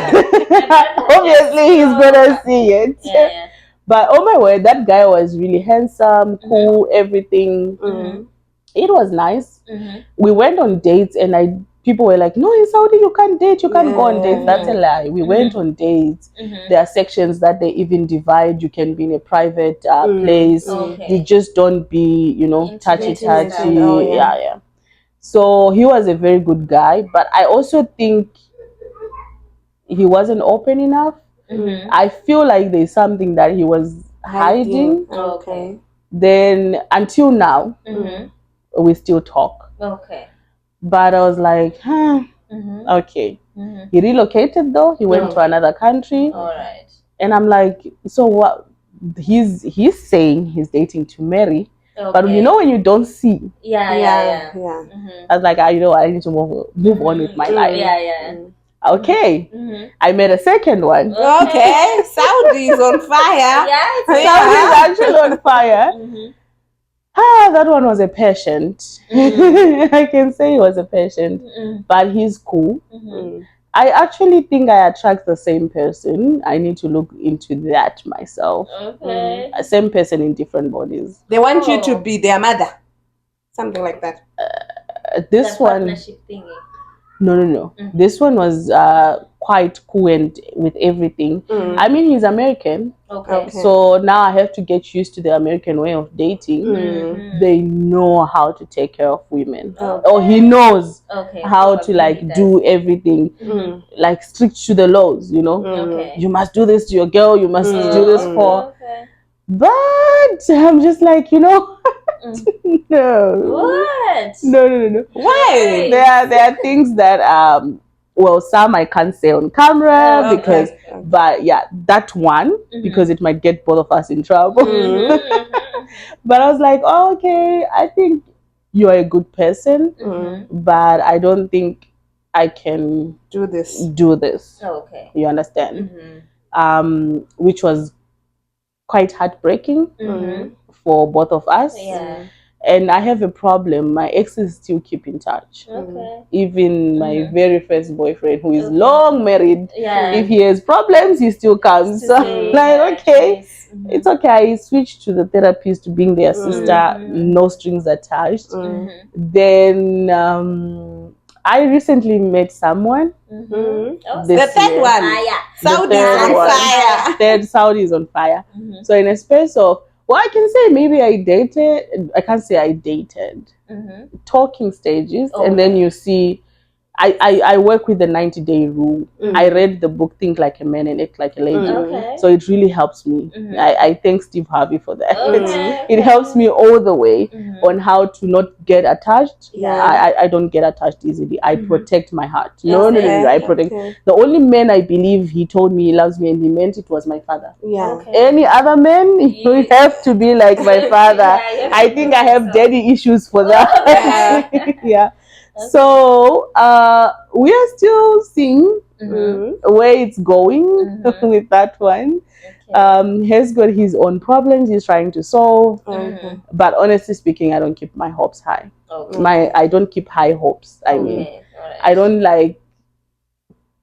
obviously he's gonna see it. Yeah. But oh my word, that guy was really handsome, cool, everything. It was nice. We went on dates and people were like, no, in Saudi you can't date, you can't go on dates. That's a lie. We went on dates. There are sections that they even divide. You can be in a private place. You just don't be, touchy. Oh, yeah. Yeah. So he was a very good guy, but I also think he wasn't open enough. I feel like there's something that he was hiding. Okay. Then until now, we still talk. Okay. But I was like, okay. He relocated though. He went to another country. All right. And I'm like, so what? He's saying he's dating to marry. Okay. But when you don't see, Yeah. I was like, I need to move on with my life. Yeah. Okay. I made a second one. Okay. Saudi is on fire. Yeah. Saudi is actually on fire. That one was a patient. I can say he was a patient, but he's cool. I actually think I attract the same person. I need to look into that myself. Okay. Same person in different bodies. They want you to be their mother. Something like that. This The one, partnership thingy. no. This one was quite cool and with everything. I mean, he's American. Okay. So now I have to get used to the American way of dating. They know how to take care of women. Or he knows how to do everything. Like strict to the laws, Okay. You must do this to your girl, you must do this for. Okay. But I'm just like, no. What? No. Why? There are things that some I can't say on camera because but yeah, that one because it might get both of us in trouble. But I was like, okay, I think you're a good person, but I don't think I can Do this. Okay. You understand? Which was quite heartbreaking for both of us. Yeah. And I have a problem. My exes still keep in touch. Okay. Even my very first boyfriend, who is long married, Yeah. if he has problems, he still comes. So I'm like, okay, it's okay. I switched to the therapist to being their sister, no strings attached. Then I recently met someone. Oh, This The third year. one. fire. Saudi is third on one. fire. Third Saudi is on fire. So in a space of, I can say maybe I dated. I can't say I dated. Talking stages, and then you see. I work with the 90-day rule. I read the book Think Like a Man and Act Like a Lady. Okay. So it really helps me. I thank Steve Harvey for that. Okay. It helps me all the way on how to not get attached. Yeah. I don't get attached easily. I protect my heart. No. I protect. Okay. The only man I believe he told me he loves me and he meant it was my father. Yeah. Okay. Any other man, you have to be like my father. Yeah, I think I have daddy issues for that. Yeah. So we are still seeing where it's going with that one. He's got his own problems he's trying to solve. But honestly speaking, I don't keep my hopes high. Okay. I don't keep high hopes. I mean, Alright. I don't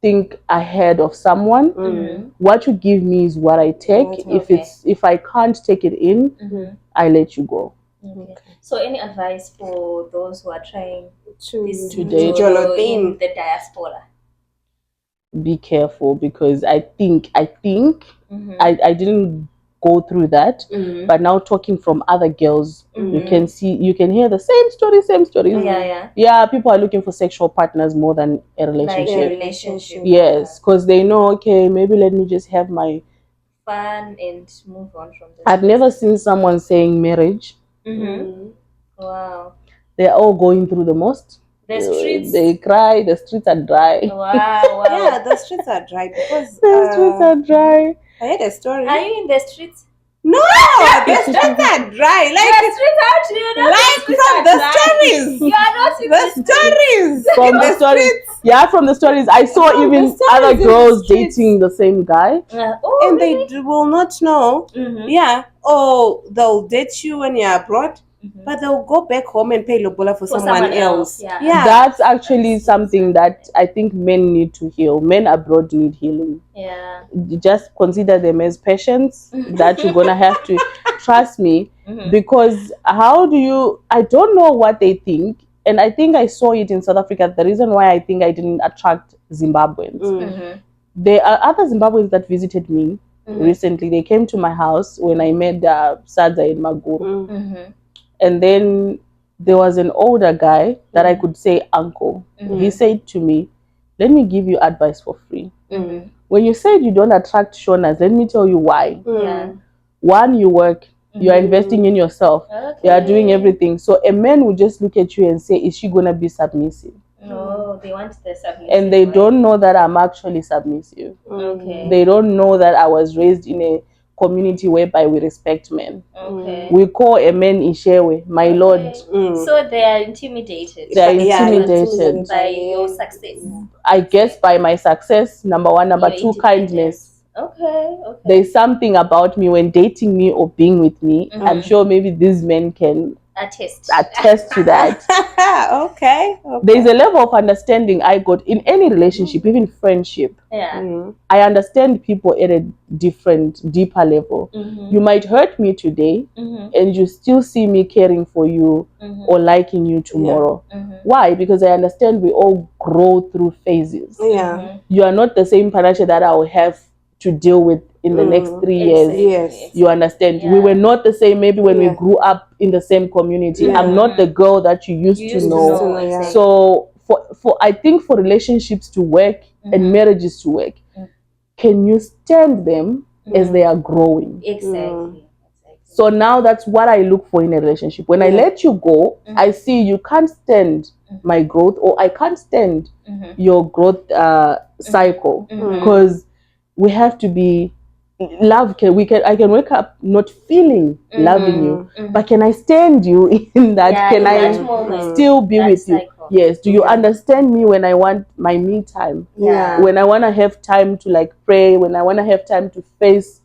think ahead of someone. What you give me is what I take. If I can't take it in, I let you go. Okay. So any advice for those who are trying To date. in the diaspora? Be careful because I think I didn't go through that, but now talking from other girls, you can hear the same stories. Yeah, people are looking for sexual partners more than a relationship. Like a relationship. Yes, because they know, okay, maybe let me just have my fun and move on from this. I've never seen someone saying marriage. Wow. They're all going through the most. The streets. They cry. The streets are dry. Wow. Yeah, the streets are dry because The streets are dry. I heard a story. Are you in the streets? No, the streets are dry. The streets are, you know, Like from the stories. You are not in The stories. From In the stories. streets. Yeah, from the stories. I saw From the even stories other in the girls streets. dating the same guy. Oh, And really? they will not know. Mhm. Yeah. Oh, they'll date you when you're abroad, Mhm. but they'll go back home and pay lobola for someone someone else. else, yeah. Yeah. That's actually something that I think men need to heal. Men abroad need healing. Yeah. You just consider them as patients that you're gonna have to trust me, Mhm. because how do you, I don't know what they think, and I think I saw it in South Africa. The reason why I think I didn't attract Zimbabweans, Mhm. there are other Zimbabweans that visited me Mhm. recently. They came to my house when I met Sadza in Maguru, Mhm. and then there was an older guy that I could say uncle. He said to me, let me give you advice for free. Mhm. When you said you don't attract Shonas, let me tell you why. Yeah. One, you work, you are investing in yourself, you are doing everything. So a man will just look at you and say, is she going to be submissive? No, they want the submissive. And they right? don't know that I'm actually submissive. Okay. They don't know that I was raised in a community whereby we respect men. Okay. We call a man Ishewe, my lord. So they are intimidated. They are Yeah, intimidated. By your success. I guess by my success, number one. Number Your two, kindness. Okay. Okay. There's something about me when dating me or being with me. I'm sure maybe these men can attest to that. Okay. There's a level of understanding I got in any relationship, even friendship. Yeah. I understand people at a different, deeper level. You might hurt me today, and you still see me caring for you or liking you tomorrow. Why? Because I understand we all grow through phases. Yeah. You are not the same financial that I will have to deal with in the next 3 years. Yes. You understand? We were not the same maybe when we grew up in the same community. I'm not the girl that you used to know. Yeah. So for I think for relationships to work and marriages to work, can you stand them as they are growing? Exactly. So now that's what I look for in a relationship. When I let you go, I see you can't stand my growth, or I can't stand your growth cycle, because we have to be I can wake up not feeling loving you, but can I stand you in that? Can I still be with you? Yes. Do you understand me when I want my me time? Yeah. When I want to have time to like pray, when I want to have time to face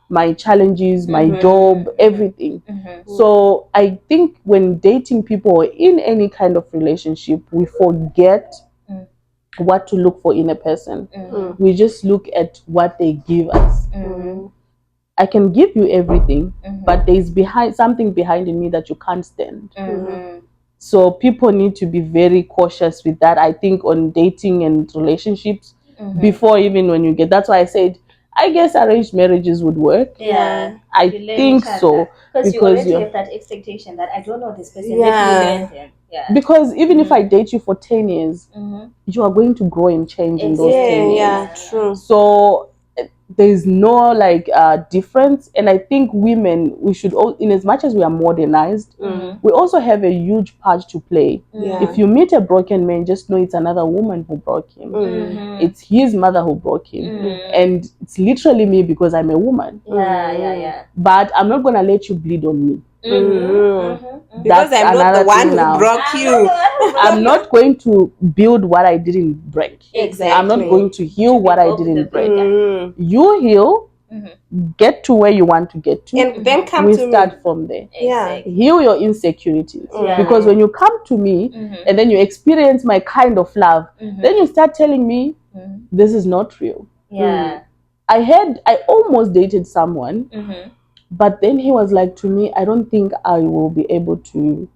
my challenges, my job, everything. So I think when dating people or in any kind of relationship, we forget what to look for in a person. We just look at what they give us. I can give you everything, but there's something behind in me that you can't stand. So people need to be very cautious with that, I think, on dating and relationships before even when you get. That's why I said I guess arranged marriages would work. Yeah. I think so. Because you already have that expectation that I don't know this person. Yeah. Let me learn them. Yeah. Because even if I date you for 10 years, you are going to grow and change in those 10 years. Yeah, true. So there's no like difference. And I think women, we should all, in as much as we are modernized, we also have a huge part to play. If you meet a broken man, just know it's another woman who broke him. It's his mother who broke him. And it's literally me because I'm a woman. Yeah. But I'm not gonna let you bleed on me. Because That's I'm not the another one thing who now. broke you. I'm not going to build what I didn't break. Exactly. I'm not going to heal what I didn't break. You heal, get to where you want to get to, and then come we to start me. from there. Yeah. Heal your insecurities. Because when you come to me and then you experience my kind of love, then you start telling me this is not real. Yeah. I almost dated someone, but then he was like to me, I don't think I will be able to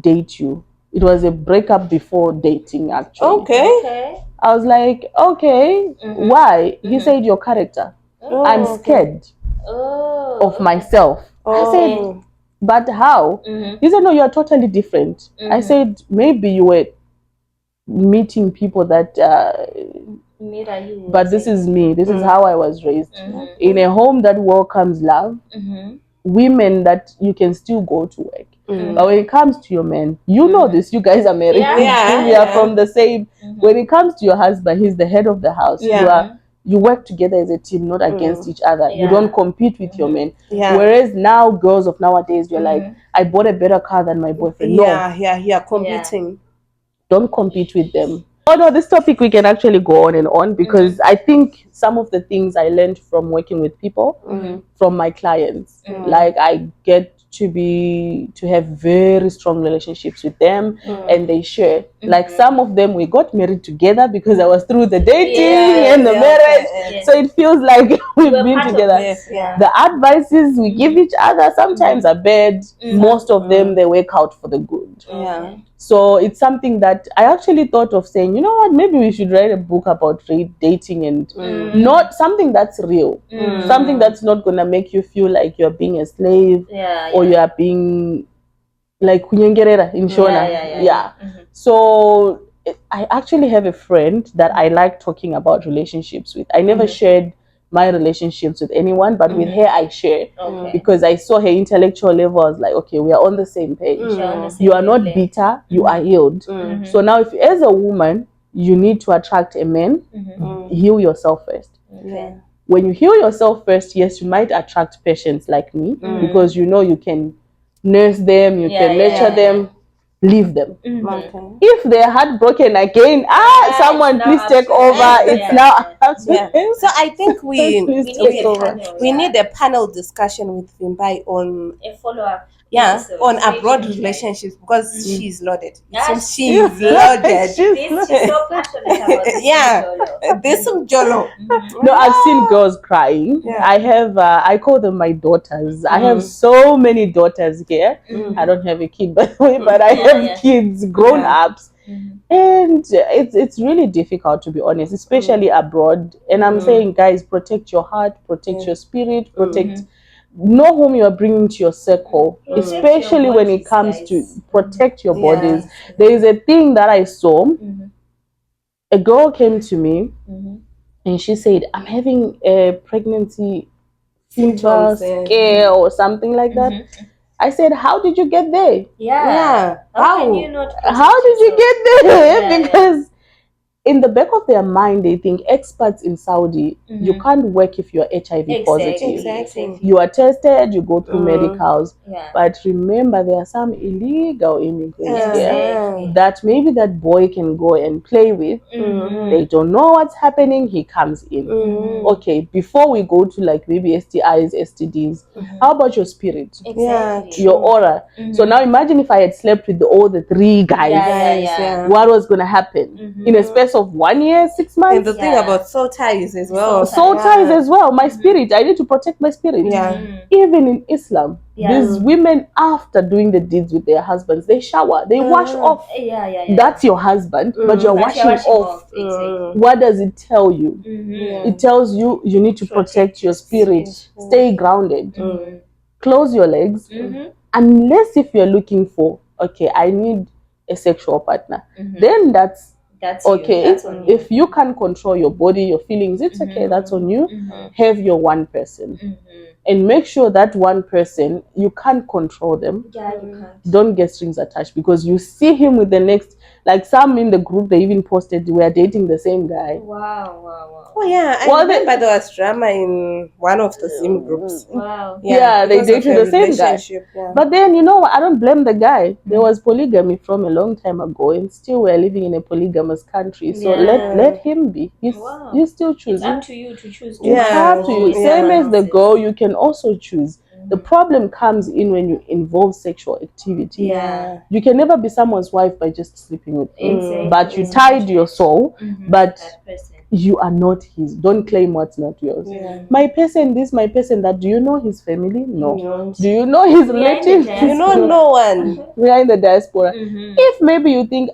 date you. It was a breakup before dating, actually. Okay. I was like, okay, why? He said, your character. I'm scared of myself. I said, but how? He said, no, you're totally different. I said, maybe you were meeting people that but this is me. This is how I was raised. In a home that welcomes love, women that you can still go to work. But when it comes to your man, you know this, you guys are married. Yeah. We are from the same. When it comes to your husband, he's the head of the house. you work together as a team, not against each other. You Yeah. don't compete with your men. Yeah. Whereas now, girls of nowadays, you're like, I bought a better car than my boyfriend. No, Yeah, competing. don't compete with them. Oh no, this topic we can actually go on and on, because I think some of the things I learned from working with people, from my clients, like I get to have very strong relationships with them, and they share. Like some of them, we got married together because I was through the dating and the marriage, so it feels like we've been together. The advices we give each other sometimes are bad. Most of them, they work out for the good. So it's something that I actually thought of saying, you know what, maybe we should write a book about dating, and not something that's real, something that's not gonna make you feel like you're being a slave, or you are being like kunyengerera in Shona. So I actually have a friend that I like talking about relationships with. I never shared my relationships with anyone, but with her I share, because I saw her intellectual level. I was like, okay, we are on the same page. You are not bitter, you are healed. So now, if as a woman you need to attract a man, heal yourself first. When you heal yourself first, yes, you might attract patients like me, because you know you can nurse them, you can nurture them, leave them. If they're heartbroken again, someone please take over. It's now up to them. So I think we need a panel, we need a panel discussion with Vimbai on a follow-up. on abroad relationships, because she's loaded. Since she's loaded. She's so passionate about this. There's some jolo. No, I've seen girls crying. I have I call them my daughters. I have so many daughters here. I don't have a kid, by the way, but I have kids, grown ups. And it's really difficult, to be honest, especially abroad. And I'm saying, guys, protect your heart, protect your spirit, know whom you are bringing to your circle, especially when it comes to protect your bodies. There is a thing that I saw. A girl came to me and she said, I'm having a pregnancy fever scare or something like that. I said, how did you get there? How can you not How did you get there? Because in the back of their mind, they think expats in Saudi, you can't work if you're HIV positive. You are tested, you go through medicals. But remember, there are some illegal immigrants here that maybe that boy can go and play with. They don't know what's happening, he comes in. Okay, before we go to like maybe STIs, STDs, how about your spirit? Your aura. So now imagine if I had slept with all the three guys, what was going to happen in a space of 1 year, 6 months? And the thing about soul ties as well. Soul ties as well. My spirit, I need to protect my spirit. Even in Islam, these women, after doing the deeds with their husbands, they shower, they wash off. That's your husband, but you're washing off. What does it tell you? It tells you you need to protect your spirit. Stay grounded. Close your legs. Unless if you're looking for, okay, I need a sexual partner, then that's okay. If you can control your body, your feelings, it's okay, that's on you. Have your one person, and make sure that one person, you can't control them. You can't. Don't get strings attached, because you see him with the next, like some in the group, they even posted we are dating the same guy. Wow. Oh yeah, I remember there was drama in one of the Zoom groups. They dated the same guy. But then, you know, I don't blame the guy. There was polygamy from a long time ago, and still we're living in a polygamous country. So let him be. You still choose. It's up to you to choose. You have to. Same as the girl, you can also choose. The problem comes in when you involve sexual activity. You can never be someone's wife by just sleeping with them. But you tied your soul, but you are not his. Don't claim what's not yours. My person this, my person that. Do you know his family? No. Do you know his relatives? You know no one. We are in the diaspora. If maybe you think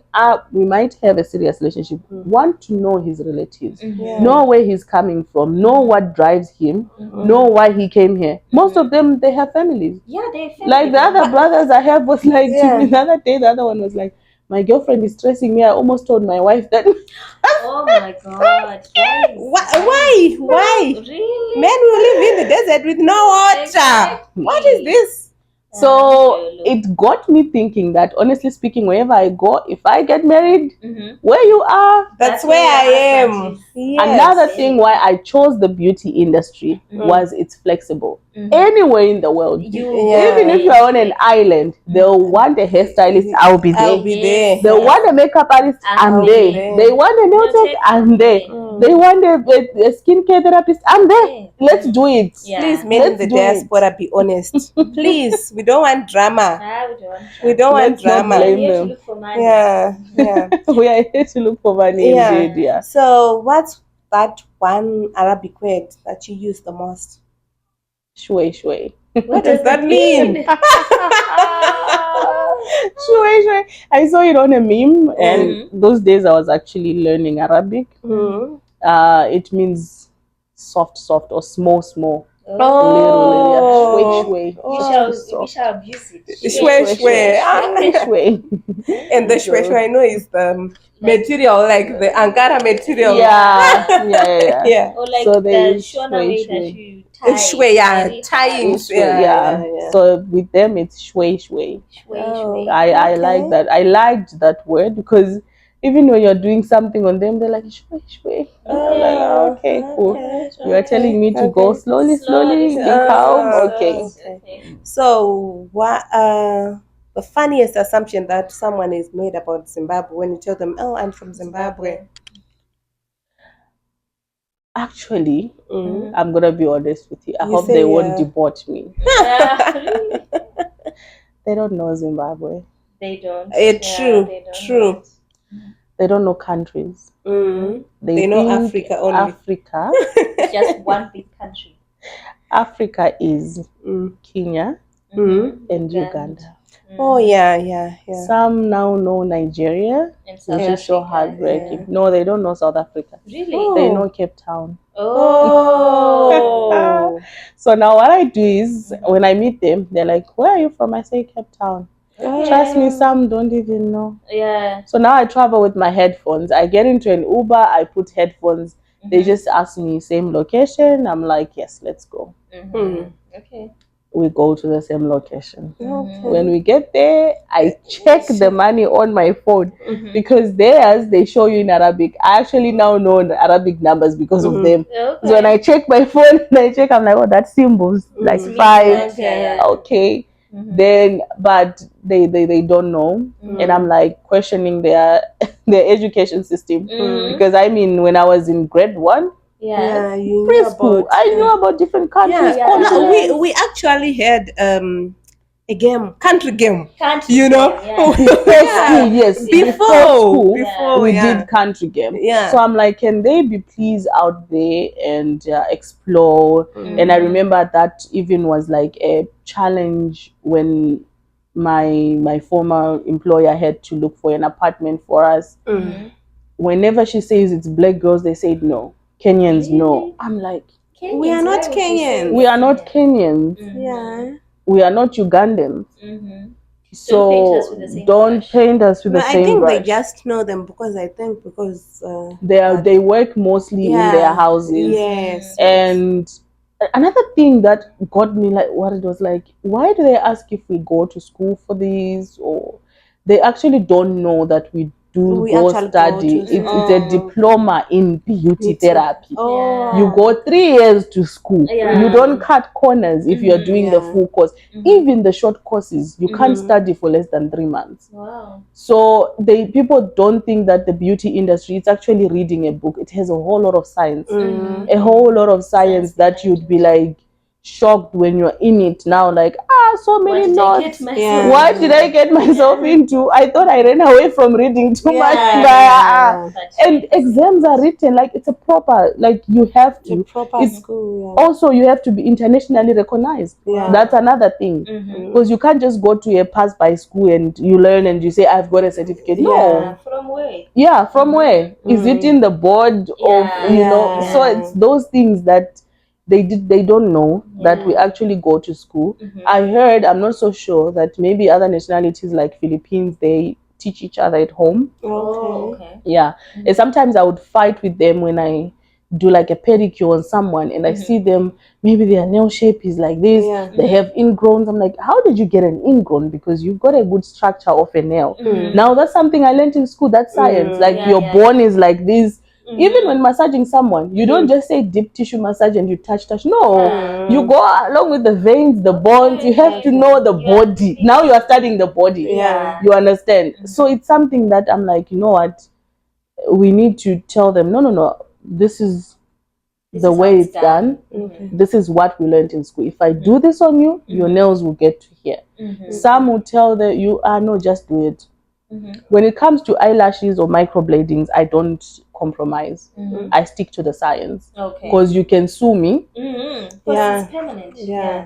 we might have a serious relationship, want to know his relatives, know where he's coming from, know what drives him, know why he came here. Most of them, they have families. They have families. Like the other brothers I have was like, to me the other day, the other one was like, my girlfriend is stressing me. I almost told my wife that. Oh my God. Why? Really? Men will live in the desert with no water. Exactly. What is this? So it got me thinking that, honestly speaking, wherever I go, if I get married, where you are, That's where I am. Yes. Another thing why I chose the beauty industry was it's flexible. Anywhere in the world, even if you're on an island, they'll want a hairstylist, I'll be there. They want a makeup artist, I'm there. They want a nail tech, I'm there. They want a skincare therapist, I'm there. Let's do it. Please, men in the diaspora, be honest. Please, we don't want drama. We don't want drama. Blame them. Yeah. We are here to look for money indeed, yeah. So what's that one Arabic word that you use the most? Shway. What does that mean? Shway. I saw it on a meme, and those days I was actually learning Arabic. It means soft or small. Oh, shway. And the shway I know is the material, like the Ankara material. Yeah. Or like So the there is shona way that you tie. Shway, tying. So with them it's shway. I like that. I liked that word because even when you're doing something on them, they're like shway. I'm like, okay, cool. You are telling me to go slowly, be calm. Okay. So what? The funniest assumption that someone is made about Zimbabwe when you tell them, "Oh, I'm from Zimbabwe." Actually, I'm gonna be honest with you. I hope they won't deport me. They don't know Zimbabwe. They don't. True. They don't know countries. They know Africa only. Africa. It's just one big country. Africa is Kenya and Uganda. Oh yeah. Some now know Nigeria, which is so heartbreaking. No, they don't know South Africa. Really? They know Cape Town. Oh. So now what I do is when I meet them, they're like, "Where are you from?" I say Cape Town. Trust me, some don't even know. Yeah. So now I travel with my headphones. I get into an Uber, I put headphones. They just ask me same location. I'm like, yes, let's go. Okay. We go to the same location. When we get there, I check the money on my phone because theirs they show you in Arabic. I actually now know the Arabic numbers because of them. So when I check my phone, I'm like, oh, that symbols like 5. Okay. Then, but they don't know, and I'm like questioning their education system because I mean, when I was in grade 1. You preschool. I knew about different countries. We actually had a game, country game. Before school, we did country game. So I'm like, can they be please out there and explore? And I remember that even was like a challenge when my former employer had to look for an apartment for us. Whenever she says it's black girls, they said no. Kenyans, no. I'm like, we are not Kenyans. We are not Kenyans. We are not Ugandans. So don't paint us with the same I think brush. they just know them because they work mostly in their houses. Yes. And another thing that got me like what it was like, why do they ask if we go to school for these, or they actually don't know that we study. It's a diploma in beauty therapy. You go 3 years to school. You don't cut corners if you're doing the full course. Even the short courses, you can't study for less than 3 months. So people don't think that the beauty industry, it's actually reading a book. It has a whole lot of science. A whole lot of science that you'd be like shocked when you're in it now, like so many notes. What did I get myself into? I thought I ran away from reading too much. And exams are written like it's a proper, like you have to school. Also you have to be internationally recognized. That's another thing, because you can't just go to a pass by school and you learn and you say I've got a certificate. No. From where? From where? Is it in the board of so it's those things that they don't know that we actually go to school. I heard, I'm not so sure, that maybe other nationalities like Philippines, they teach each other at home. Okay. And sometimes I would fight with them when I do like a pedicure on someone and I see them, maybe their nail shape is like this, they have ingrowns. I'm like, how did you get an ingrown? Because you've got a good structure of a nail. Now that's something I learned in school. That's science. Like your bone is like this. Even when massaging someone, you don't just say deep tissue massage and you touch. No, you go along with the veins, the bones. You have to know the body. Now you are studying the body. You understand? So it's something that I'm like, you know what? We need to tell them, no. This is the way it's done. This is what we learned in school. If I do this on you, your nails will get to here. Some will tell that you no, just do it. When it comes to eyelashes or microbladings, I don't compromise. I stick to the science. Because you can sue me. It's permanent.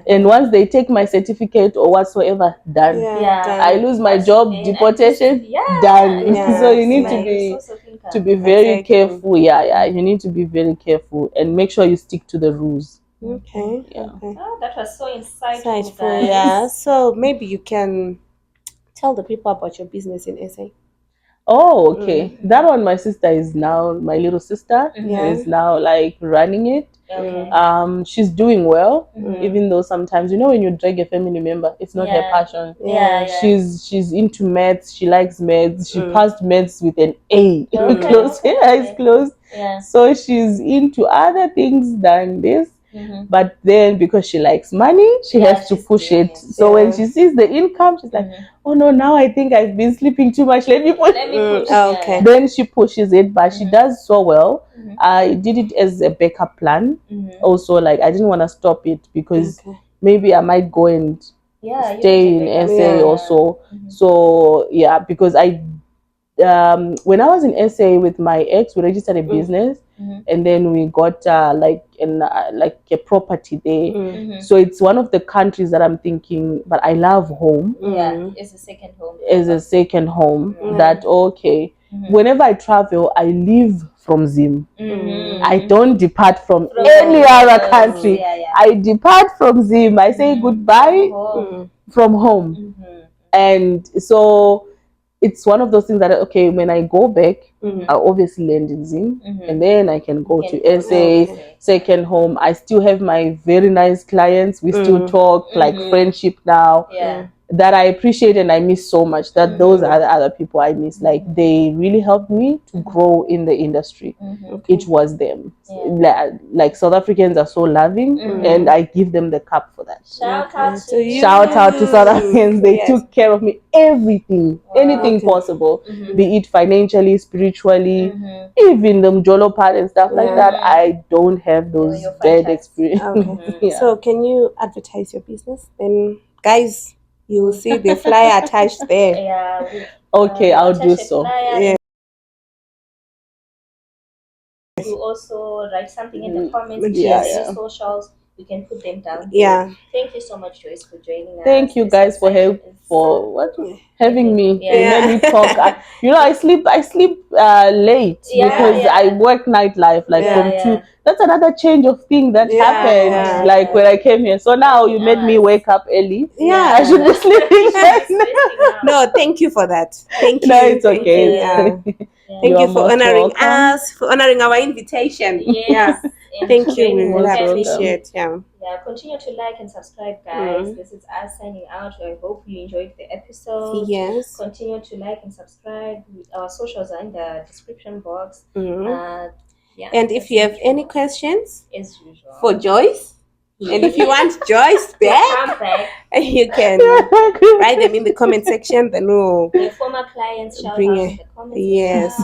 And once they take my certificate or whatsoever, done. I lose my job, deportation, done. So you need to be very careful. You need to be very careful and make sure you stick to the rules. Okay. Oh, that was so insightful, guys. So maybe you can tell the people about your business in SA. Oh, okay. That one, my sister is now, my little sister is now like running it. She's doing well, even though sometimes, when you drag a family member, it's not her passion. She's into maths. She likes maths. She passed maths with an A. Close. It's closed. So she's into other things than this. But then because she likes money, she has to push it. So when she sees the income, she's like, oh no, now I think I've been sleeping too much. Let me push. Okay. Then she pushes it, but she does so well. I did it as a backup plan. Also, like I didn't want to stop it because maybe I might go and stay in SA also. So because I when I was in SA with my ex, we registered a business, and then we got like a property there. So it's one of the countries that I'm thinking, but I love home. It's a second home. As a second home. That whenever I travel, I leave from Zim. I don't depart from any other country. I depart from Zim. I say goodbye from home. And so it's one of those things that when I go back, I obviously land in Zim, and then I can go to SA, second home. I still have my very nice clients. We still talk like friendship now. That I appreciate and I miss so much. That those are the other people I miss. Like they really helped me to grow in the industry. It was them. Like South Africans are so loving, and I give them the cup for that. Shout out to South Africans. They took care of me, everything, anything possible, be it financially, spiritually, even the Mjolo part and stuff like that. I don't have those bad experiences. So can you advertise your business? Then guys, you will see the flyer attached there. Okay, I'll do so. You also write something in the comments. Socials, we can put them down. Thank you so much, Joyce, for joining us. Thank you guys for having me. Let me talk. I sleep late because I work nightlife from 2. That's another change of thing that happened. Like when I came here. So now you made me wake up early. I should be sleeping late. No, thank you for that. Thank you. No, it's okay. Thank you for honoring us, for honoring our invitation. Thank you. We really appreciate. Continue to like and subscribe, guys. This is us signing out. I hope you enjoyed the episode. Continue to like and subscribe. Our socials are in the description box. And if you have any questions, as usual, for Joyce, and if you want Joyce back, you can write them in the comment section. Then we'll the former clients shout out in the comments.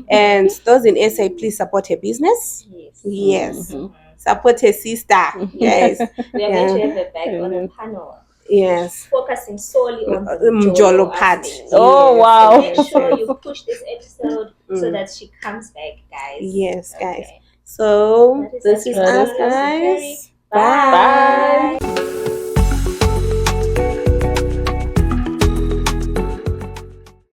And those in SA, please support her business. Support her sister. We are going to have her back on a panel. Focusing solely on the Mjolo part. Oh wow! So make sure you push this episode so that she comes back, guys. Guys. So this is us, guys. Bye.